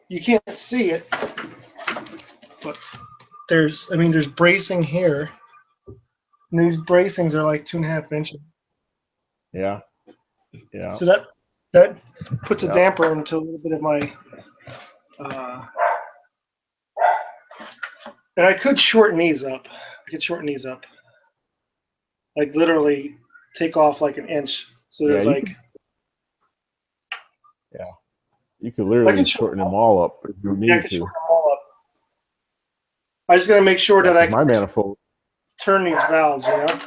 You can't see it, but there's bracing here, and these bracings are like 2.5 inches. Yeah. So that puts a damper into a little bit of my. And I could shorten these up. Like literally take off like an inch. So there's You could literally shorten them all up if you I need could to. shorten them all up. I just gotta make sure that I can My manifold. turn these valves, you know?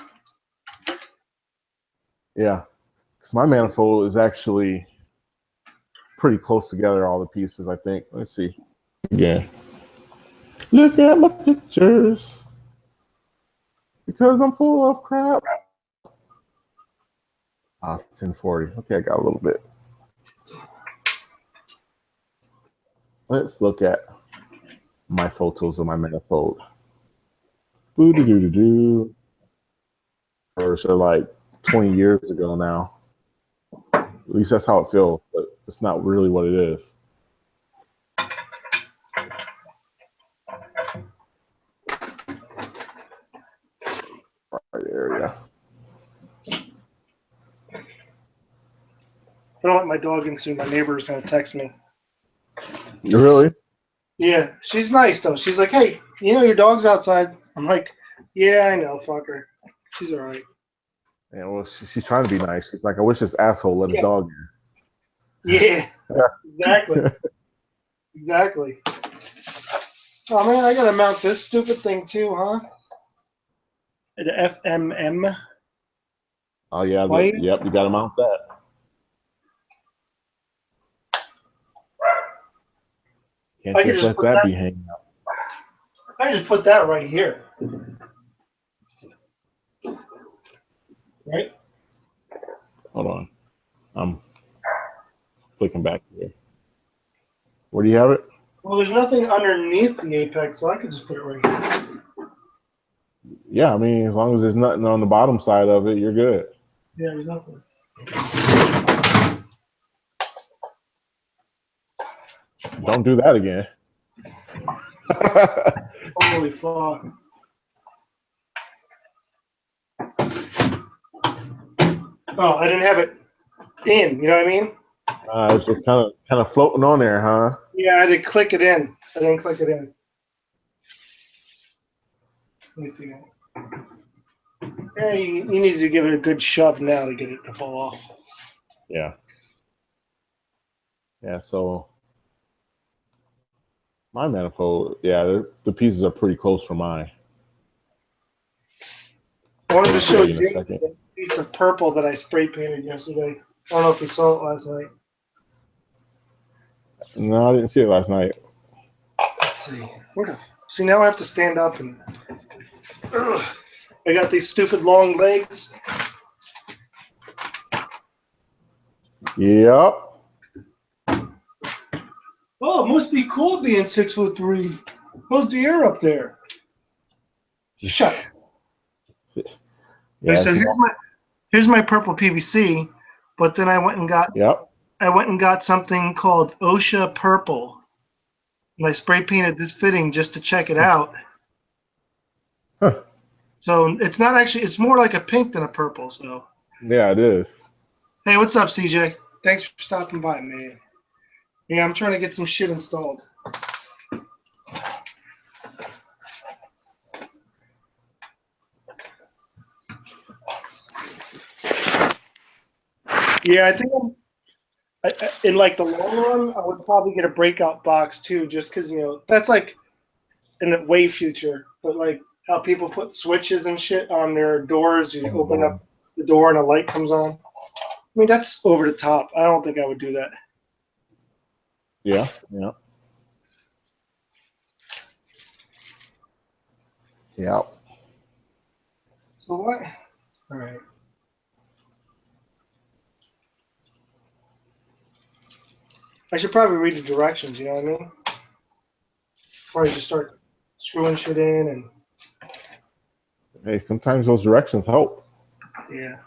Yeah. Because my manifold is actually pretty close together, all the pieces, I think. Let's see. Yeah. Look at my pictures. Because I'm full of crap. It's 10:40. Okay, I got a little bit. Let's look at my photos of my manifold. Boo-doo-doo-doo-doo. Or so like 20 years ago now. At least that's how it feels, but it's not really what it is. Right area. I don't let my dog in soon. My neighbor's gonna text me. Really? Yeah, she's nice though. She's like, hey, you know your dog's outside. I'm like, yeah, I know, fuck her. She's all right. Yeah, well, she's trying to be nice. She's like, I wish this asshole let his dog in. Yeah, exactly. Exactly. Oh man, I gotta mount this stupid thing too, huh? The FMM. Oh yeah, yep, you gotta mount that. Can't just let that be hanging out. I just put that right here. Right? Hold on. I'm clicking back here. Where do you have it? Well, there's nothing underneath the apex, so I could just put it right here. Yeah, I mean, as long as there's nothing on the bottom side of it, you're good. Yeah, there's nothing. Don't do that again. Holy fuck. Oh, I didn't have it in, you know what I mean? It's just kind of floating on there, huh? Yeah, I had to click it in. I didn't click it in. Let me see. Yeah, you need to give it a good shove now to get it to fall off. Yeah. Yeah, so My manifold, yeah, the pieces are pretty close for mine. I wanted to show In a Jake second. the piece of purple that I spray painted yesterday. I don't know if you saw it last night. No, I didn't see it last night. Let's see. See, now I have to stand up and. Ugh. I got these stupid long legs. Yep. Oh, it must be cool being 6'3". How's the air up there? Shut up. Yeah, So here's my purple PVC, but then I went and got something called OSHA purple, and I spray painted this fitting just to check it out. Huh. So it's not actually, it's more like a pink than a purple. So Yeah, it is. hey, what's up, CJ? Thanks for stopping by, man. Yeah, I'm trying to get some shit installed. Yeah, I think in like the long run, I would probably get a breakout box too, just because that's like in the way future. But like how people put switches and shit on their doors, you open up the door and a light comes on. I mean, that's over the top. I don't think I would do that. Yeah. Yeah. So what? All right. I should probably read the directions. You know what I mean? Before I just start screwing shit in and. Hey, sometimes those directions help. Yeah.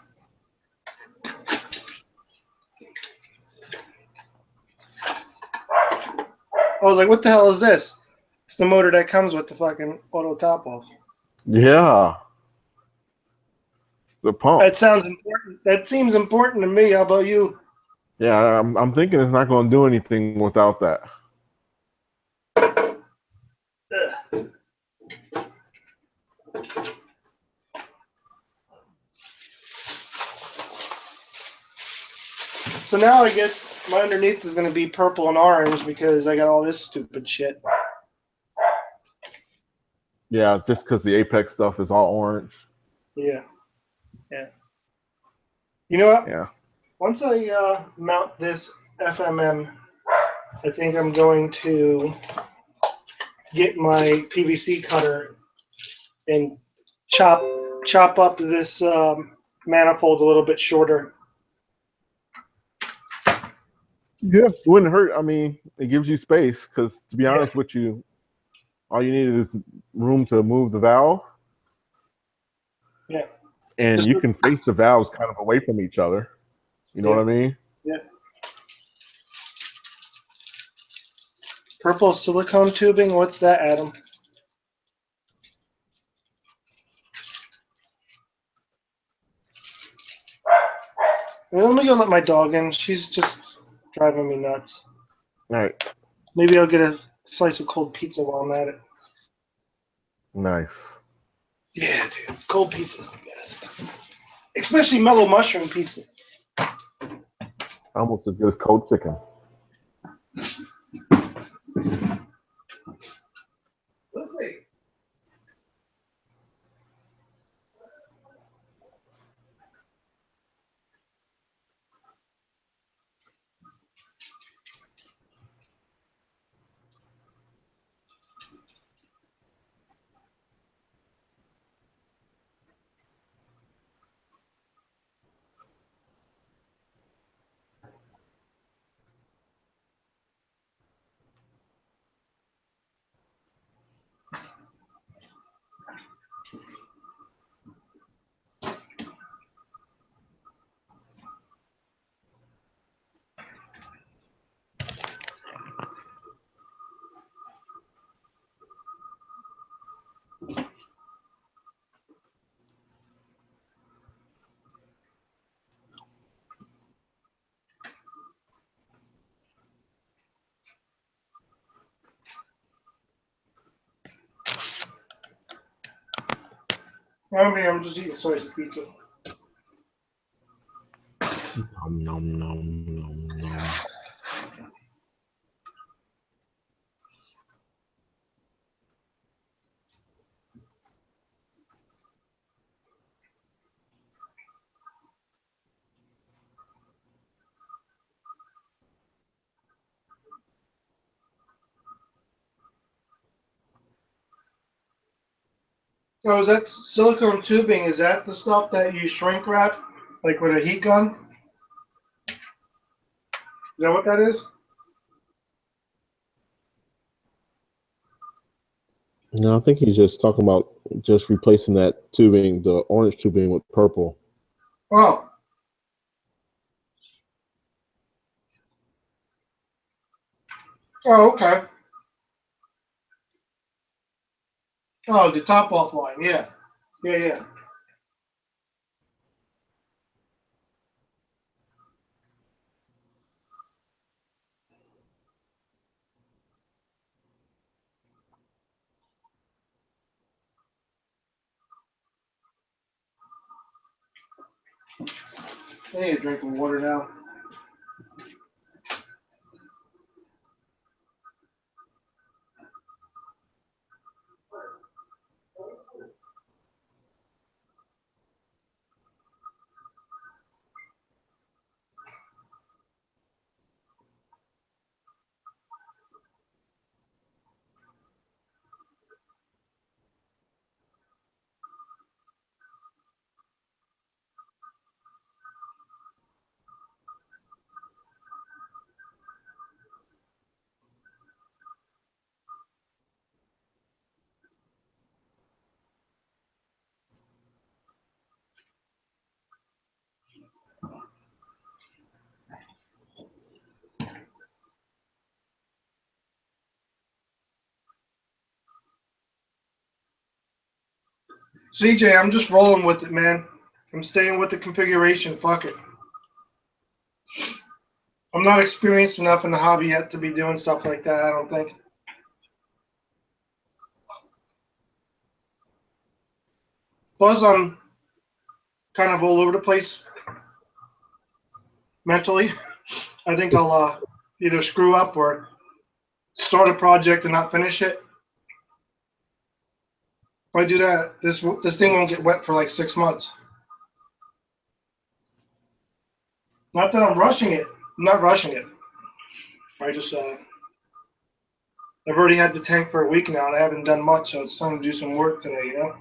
I was like, what the hell is this? It's the motor that comes with the fucking auto top off. Yeah. It's the pump. That sounds important. That seems important to me. How about you? Yeah, I'm thinking it's not going to do anything without that. Ugh. So now I guess my underneath is going to be purple and orange because I got all this stupid shit. Yeah, just because the Apex stuff is all orange. Yeah. You know what? Yeah. Once I mount this FMM, I think I'm going to get my PVC cutter and chop up this manifold a little bit shorter. Yeah, it wouldn't hurt. I mean, it gives you space because, to be honest with you, all you need is room to move the valve. Yeah. And you can face the valves kind of away from each other. You know what I mean? Yeah. Purple silicone tubing. What's that, Adam? Let me go let my dog in. She's just driving me nuts. All right. Maybe I'll get a slice of cold pizza while I'm at it. Nice. Yeah, dude. Cold pizza's the best. Especially mellow mushroom pizza. Almost as good as cold chicken. Let's see. I'm just eating a slice of pizza. Nom, nom, nom, nom, nom. Oh, is that silicone tubing? Is that the stuff that you shrink wrap, like with a heat gun? Is that what that is? No, I think he's just talking about just replacing that tubing, the orange tubing, with purple. Oh. Oh, okay. Oh, the top off line. Yeah. Yeah, yeah. I need a drink of water now. CJ, I'm just rolling with it, man. I'm staying with the configuration. Fuck it. I'm not experienced enough in the hobby yet to be doing stuff like that, I don't think. Plus, I'm kind of all over the place mentally. I think I'll either screw up or start a project and not finish it. If I do that, this thing won't get wet for like 6 months. Not that I'm rushing it. I'm not rushing it. I just I've already had the tank for a week now, and I haven't done much, so it's time to do some work today, you know?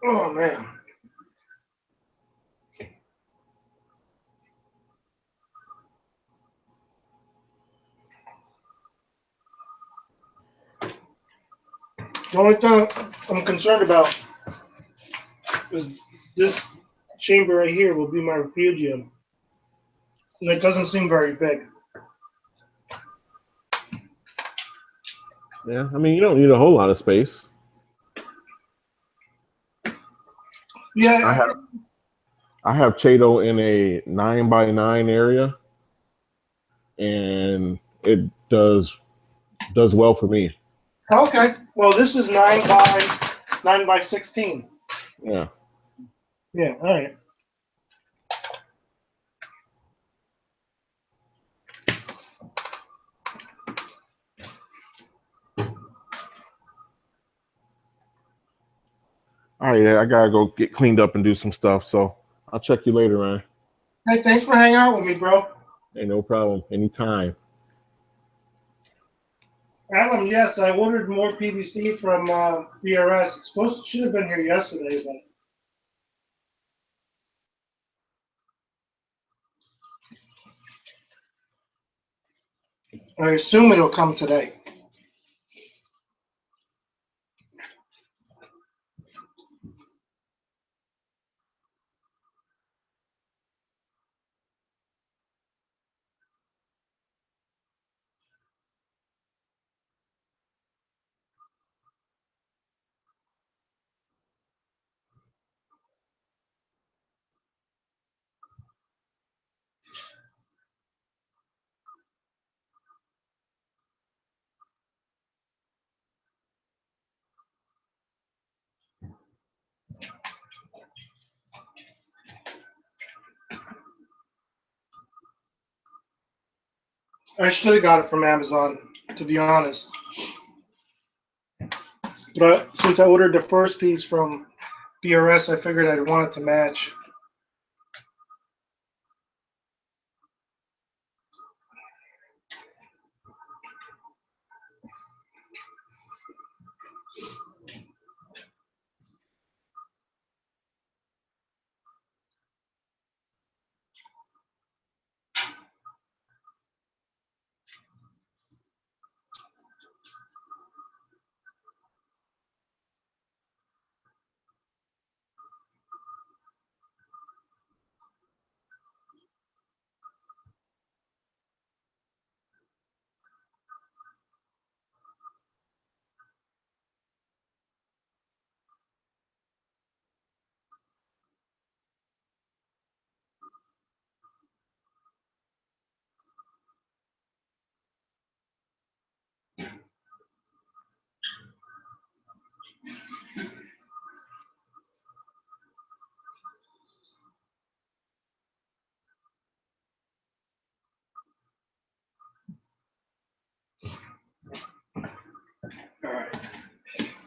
Oh, man. The only thing I'm concerned about is this chamber right here will be my refugium. And it doesn't seem very big. Yeah, I mean, you don't need a whole lot of space. Yeah. I have Chato in a 9x9 area, and it does well for me. Okay. Well, this is 9 by 16. Yeah. Yeah. All right. All right, yeah, I gotta go get cleaned up and do some stuff. So I'll check you later, man. Hey, thanks for hanging out with me, bro. Hey, no problem. Anytime. Adam, yes, I ordered more PVC from BRS. It should have been here yesterday, but I assume it'll come today. I should have got it from Amazon, to be honest. But since I ordered the first piece from BRS, I figured I'd want it to match.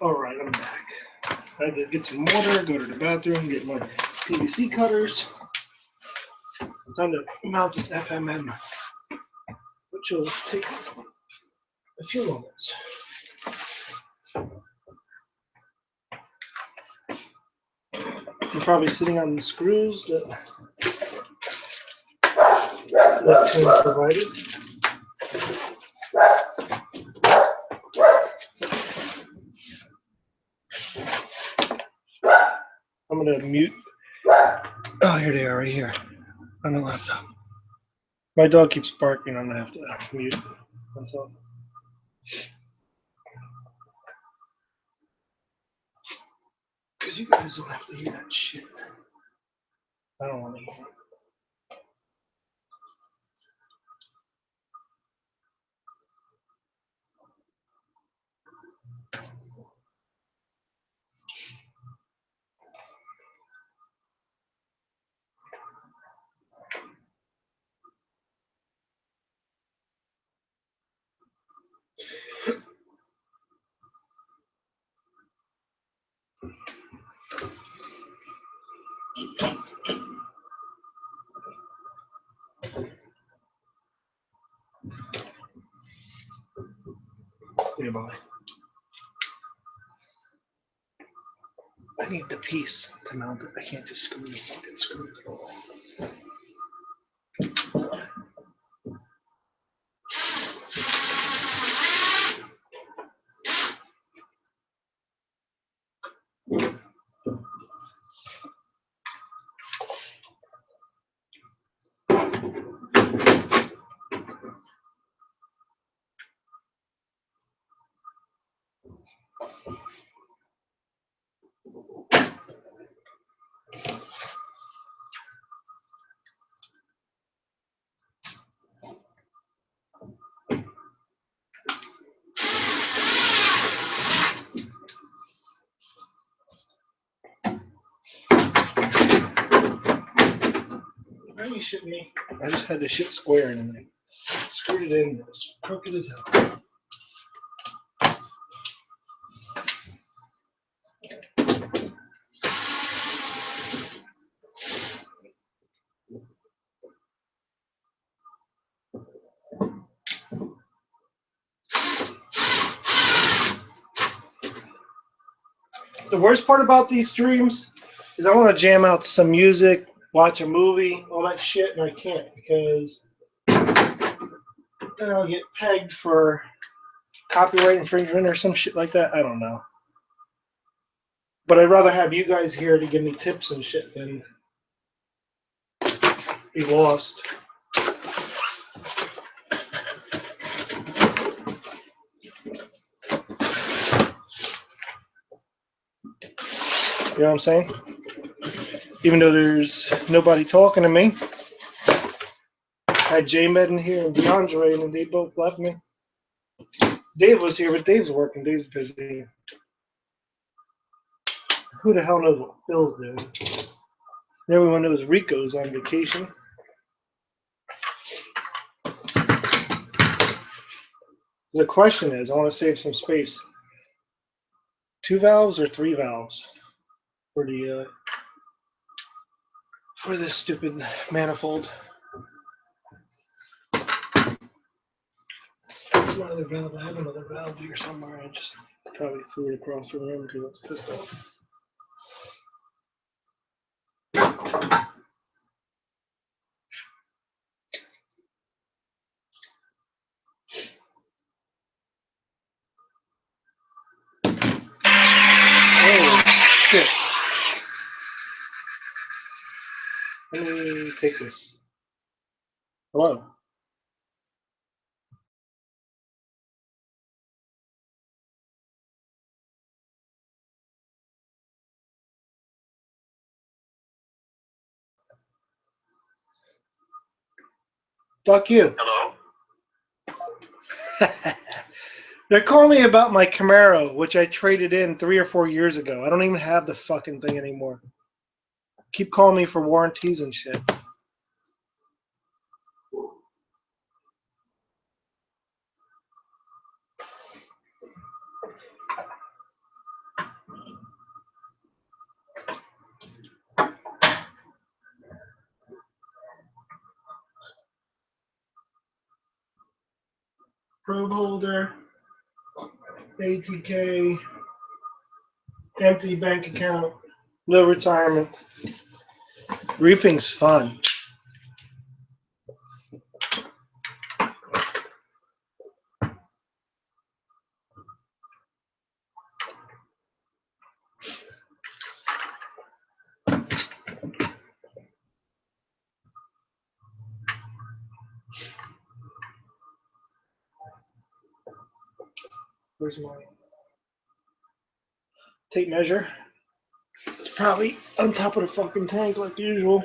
All right, I'm back. I had to get some water, go to the bathroom, get my PVC cutters. Time to mount this FMM, which will take a few moments. I'm probably sitting on the screws that Tim provided. I'm gonna mute. Oh, here they are, right here on the laptop. My dog keeps barking. I'm gonna have to mute myself. Because you guys don't have to hear that shit. I don't want to hear it. Stay by. I need the piece to mount it. I can't just screw the fucking screws at all. Are you shitting me? I just had the shit square and I screwed it in. It was crooked as hell. The worst part about these streams is I want to jam out some music, watch a movie, all that shit, and I can't because then I'll get pegged for copyright infringement or some shit like that. I don't know. But I'd rather have you guys here to give me tips and shit than be lost. You know what I'm saying? Even though there's nobody talking to me. I had J-Med in here and DeAndre, and they both left me. Dave was here, but Dave's working. Dave's busy. Who the hell knows what Phil's doing? Everyone knows Rico's on vacation. The question is, I want to save some space. 2 valves or 3 valves for the for this stupid manifold. Another valve. I have another valve here somewhere. I just probably threw it across the room because it's pissed off. Oh shit! Let me take this. Hello. Fuck you. Hello? They're calling me about my Camaro, which I traded in 3 or 4 years ago. I don't even have the fucking thing anymore. Keep calling me for warranties and shit. Probe holder, ATK, empty bank account, no retirement. Reefing's fun. Where's my tape measure? It's probably on top of the fucking tank like usual.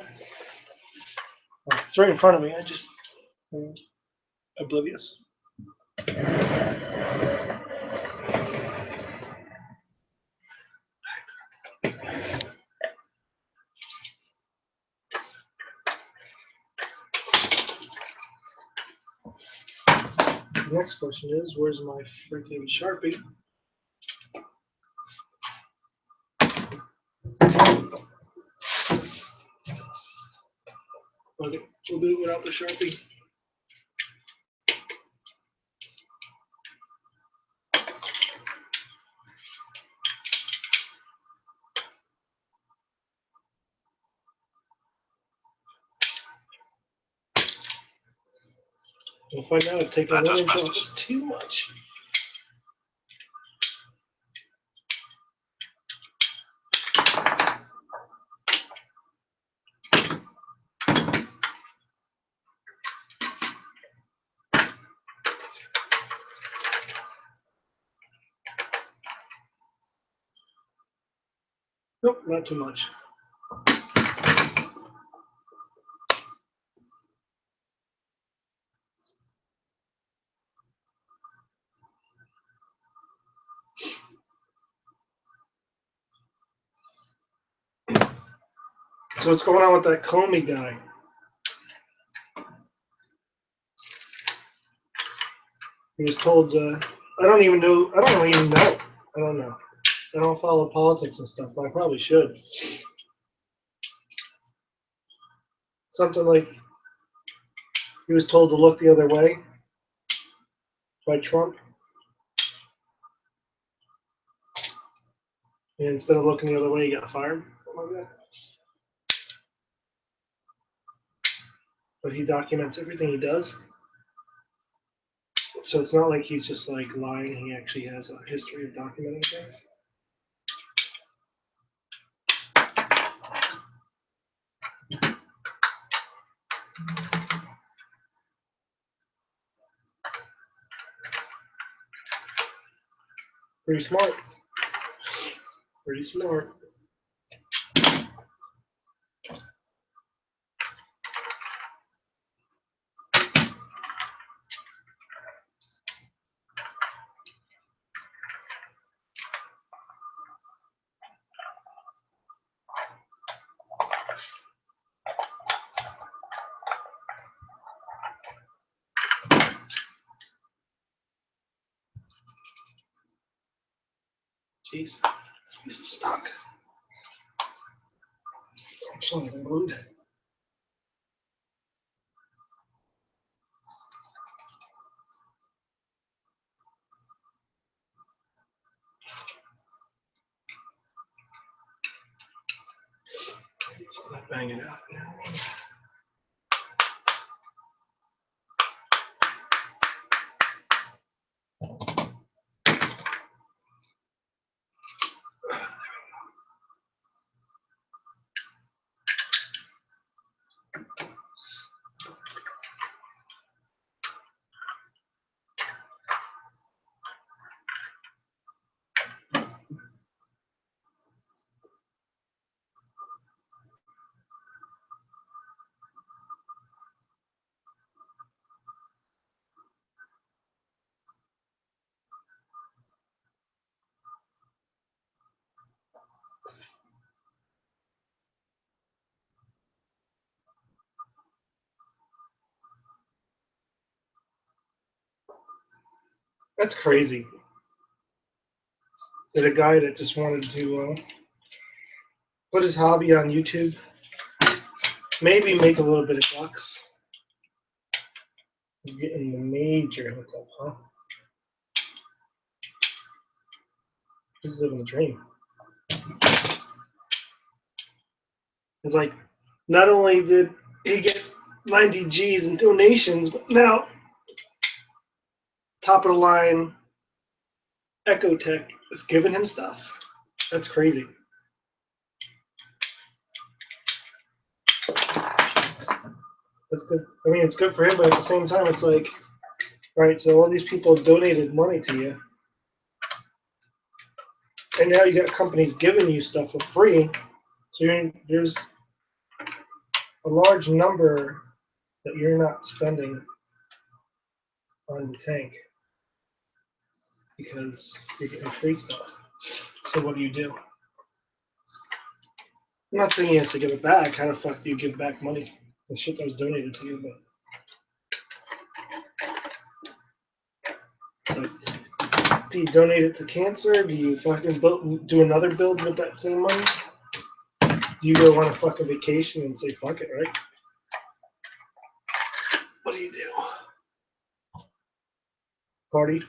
Oh, it's right in front of me. I just oblivious. The next question is, where's my freaking Sharpie? Okay, we'll do it without the Sharpie. We'll find out if taking 1 inch off is too much. Nope, not too much. So what's going on with that Comey guy? He was told, I don't even know. I don't know. I don't follow politics and stuff, but I probably should. Something like he was told to look the other way by Trump. And instead of looking the other way, he got fired. Something like that. But he documents everything he does. So it's not like he's just like lying. He actually has a history of documenting things. Pretty smart. Pretty smart. Jeez, this piece is stuck. Actually, I'm glued. Let's bang it out now. That's crazy. That a guy that just wanted to put his hobby on YouTube, maybe make a little bit of bucks. He's getting the major hookup, huh? He's living the dream. It's like, not only did he get 90 G's in donations, but now, top of the line, Ecotech is giving him stuff. That's crazy. That's good. I mean, it's good for him, but at the same time, it's like, right, so all these people donated money to you. And now you got companies giving you stuff for free. So there's a large number that you're not spending on the tank because you're getting free stuff. So what do? I'm not saying he has to give it back. How the fuck do you give back money? The shit that was donated to you, but like, do you donate it to cancer? Do you fucking do another build with that same money? Do you go on a fucking vacation and say fuck it, right? What do you do? Party?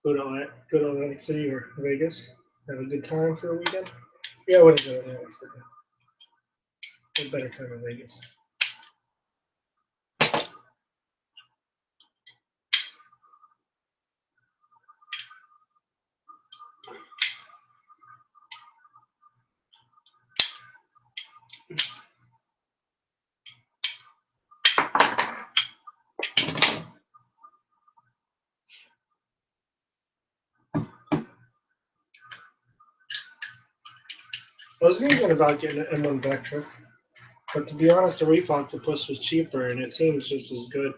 Go to Atlantic City or Vegas. Have a good time for a weekend. Yeah, I wouldn't go to Atlantic City. A better time in Vegas. I was thinking about getting an M1 back truck, but to be honest, the Reef Octopus was cheaper and it seems just as good.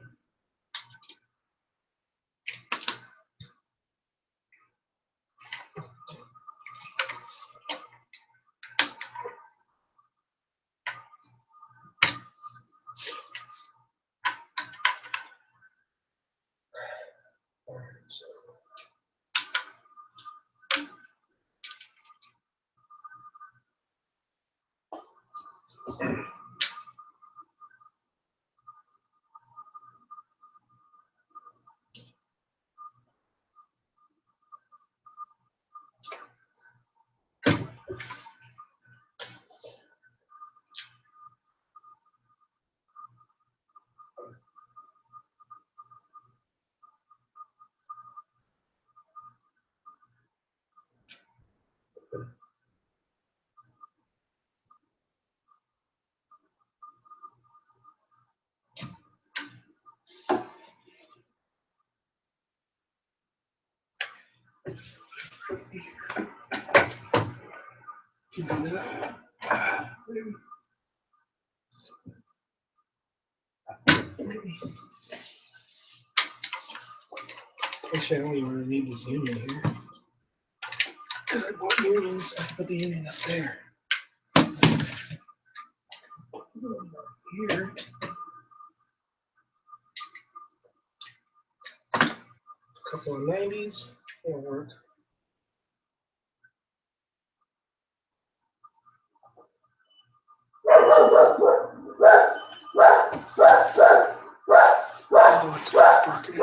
Actually, I don't even really need this union here. Because I bought unions, I have to put the union up there. Here. Come on, 90s. That'll work. Oh, it's barking.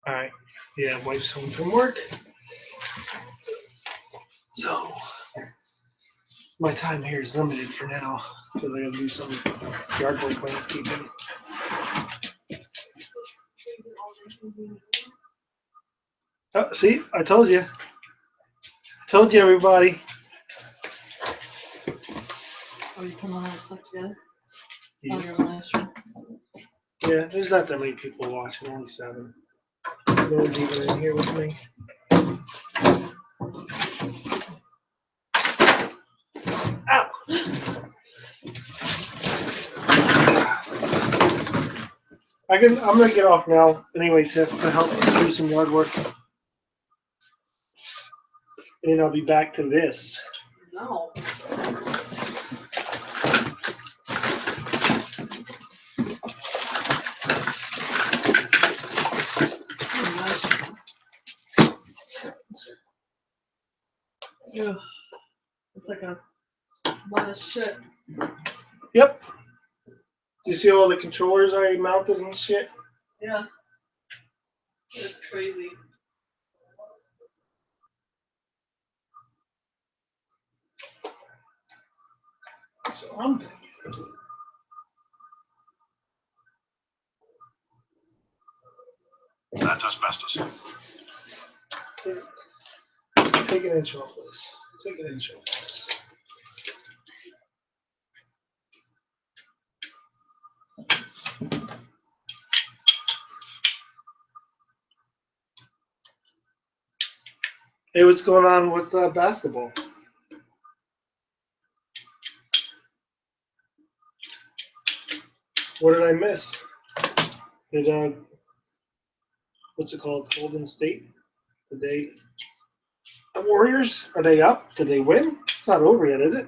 All right. Yeah, wife's home from work. So my time here is limited for now because I got to do some yard work landscaping. Oh, see, I told you. I told you, everybody. Oh, you put all that stuff together? Yes. On your live stream? Yeah, there's not that many people watching, only 7. No one's even in here with me. Ow! I'm gonna get off now anyway, Tiff, to help do some yard work. And then I'll be back to this. No. Ugh. It's like a lot of shit. Yep. Do you see all the controllers I mounted and shit? Yeah. It's crazy. So I'm thinking. That's asbestos. Take an inch off this. Take an inch off this. Hey, what's going on with basketball? What did I miss? Did what's it called? Golden State? Did they? The Warriors? Are they up? Did they win? It's not over yet, is it?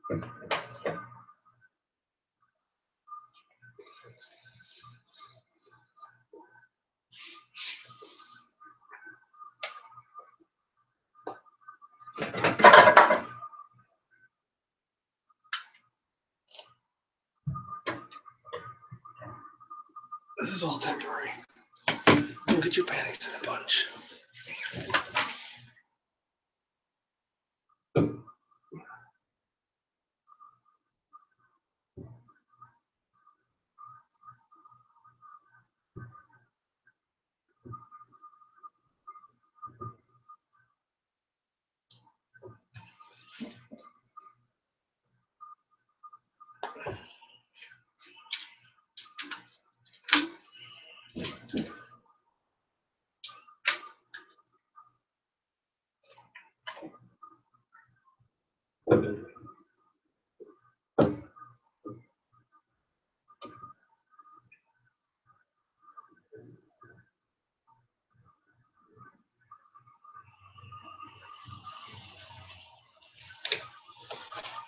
This is all temporary. Don't get your panties in a bunch.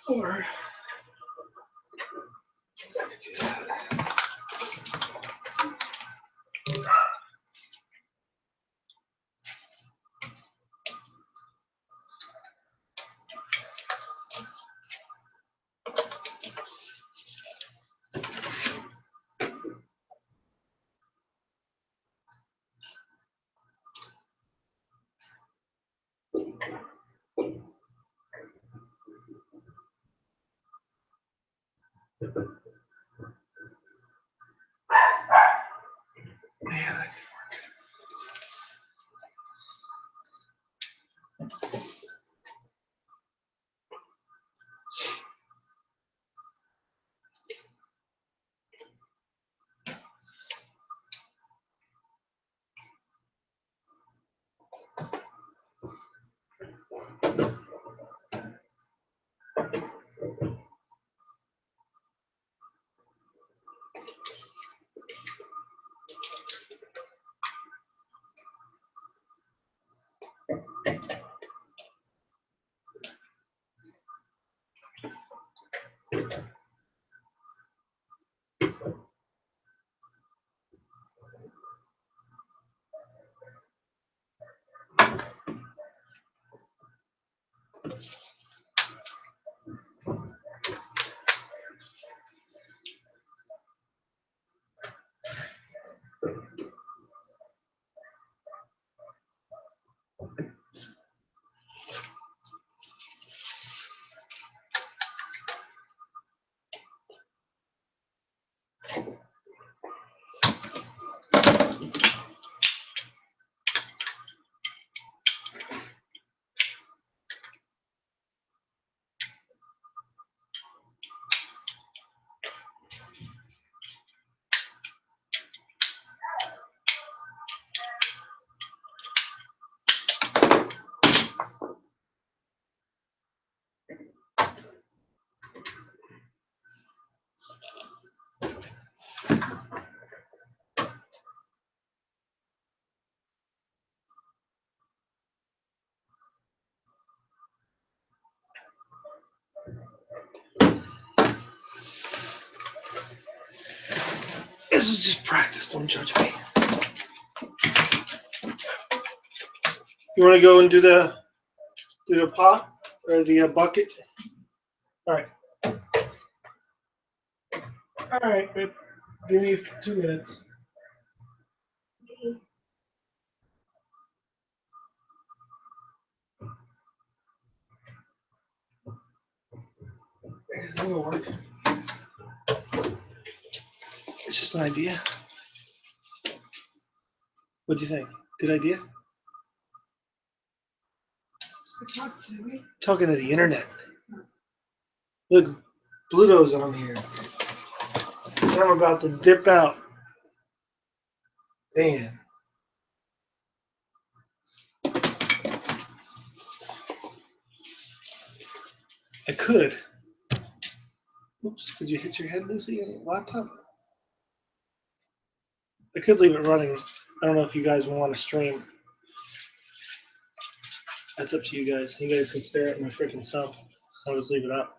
Or I could do that. Man, I This was just practice. Don't judge me. You want to go and do the pot or the bucket? All right. All right, babe. Give me 2 minutes. That'll work. It's just an idea. What do you think? Good idea? Talking to the internet. Look, Pluto's on here. And I'm about to dip out. Damn. I could. Oops, did you hit your head, Lucy, on the laptop? I could leave it running. I don't know if you guys want to stream. That's up to you guys. You guys can stare at my freaking self. I'll just leave it up.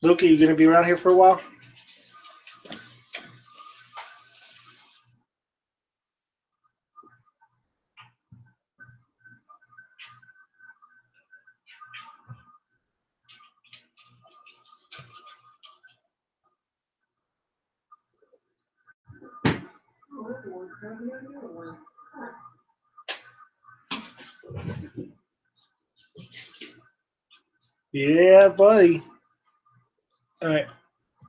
Luke, are you gonna be around here for a while? Oh, there's one. How do I do one? Yeah, buddy. All right.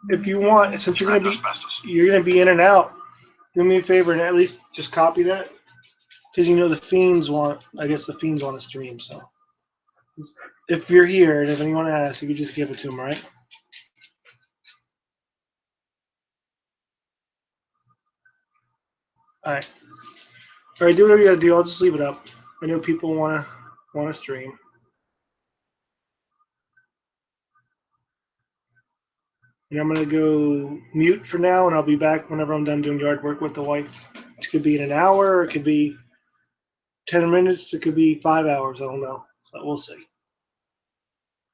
If you want, since you're Scratch gonna be asbestos. in and out, do me a favor and at least just copy that, because you know the fiends want. I guess the fiends want to stream. So if you're here and if anyone asks, you can just give it to them, right? All right. All right. Do whatever you gotta do. I'll just leave it up. I know people wanna stream. And I'm gonna go mute for now, and I'll be back whenever I'm done doing yard work with the wife. It could be in an hour, or it could be 10 minutes, it could be 5 hours. I don't know. So we'll see.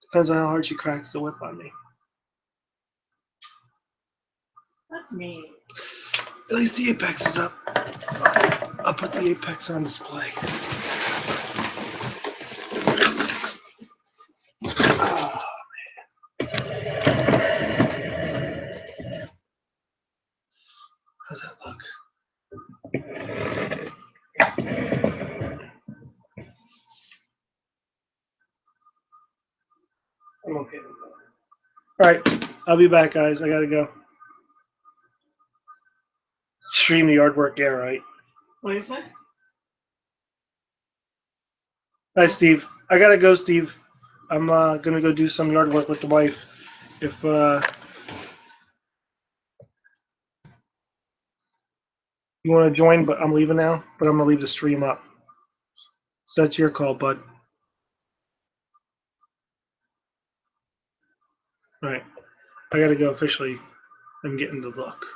Depends on how hard she cracks the whip on me. That's mean. At least the apex is up. I'll put the apex on display. Oh, how's that look? I'm okay with that. All right, I'll be back, guys. I gotta go. Stream the yard work, yeah, right. What do you say? Hi, Steve. I gotta go, Steve. I'm gonna go do some yard work with the wife. If you want to join, but I'm leaving now. But I'm gonna leave the stream up. So that's your call, bud. All right, I gotta go officially. I'm getting the look.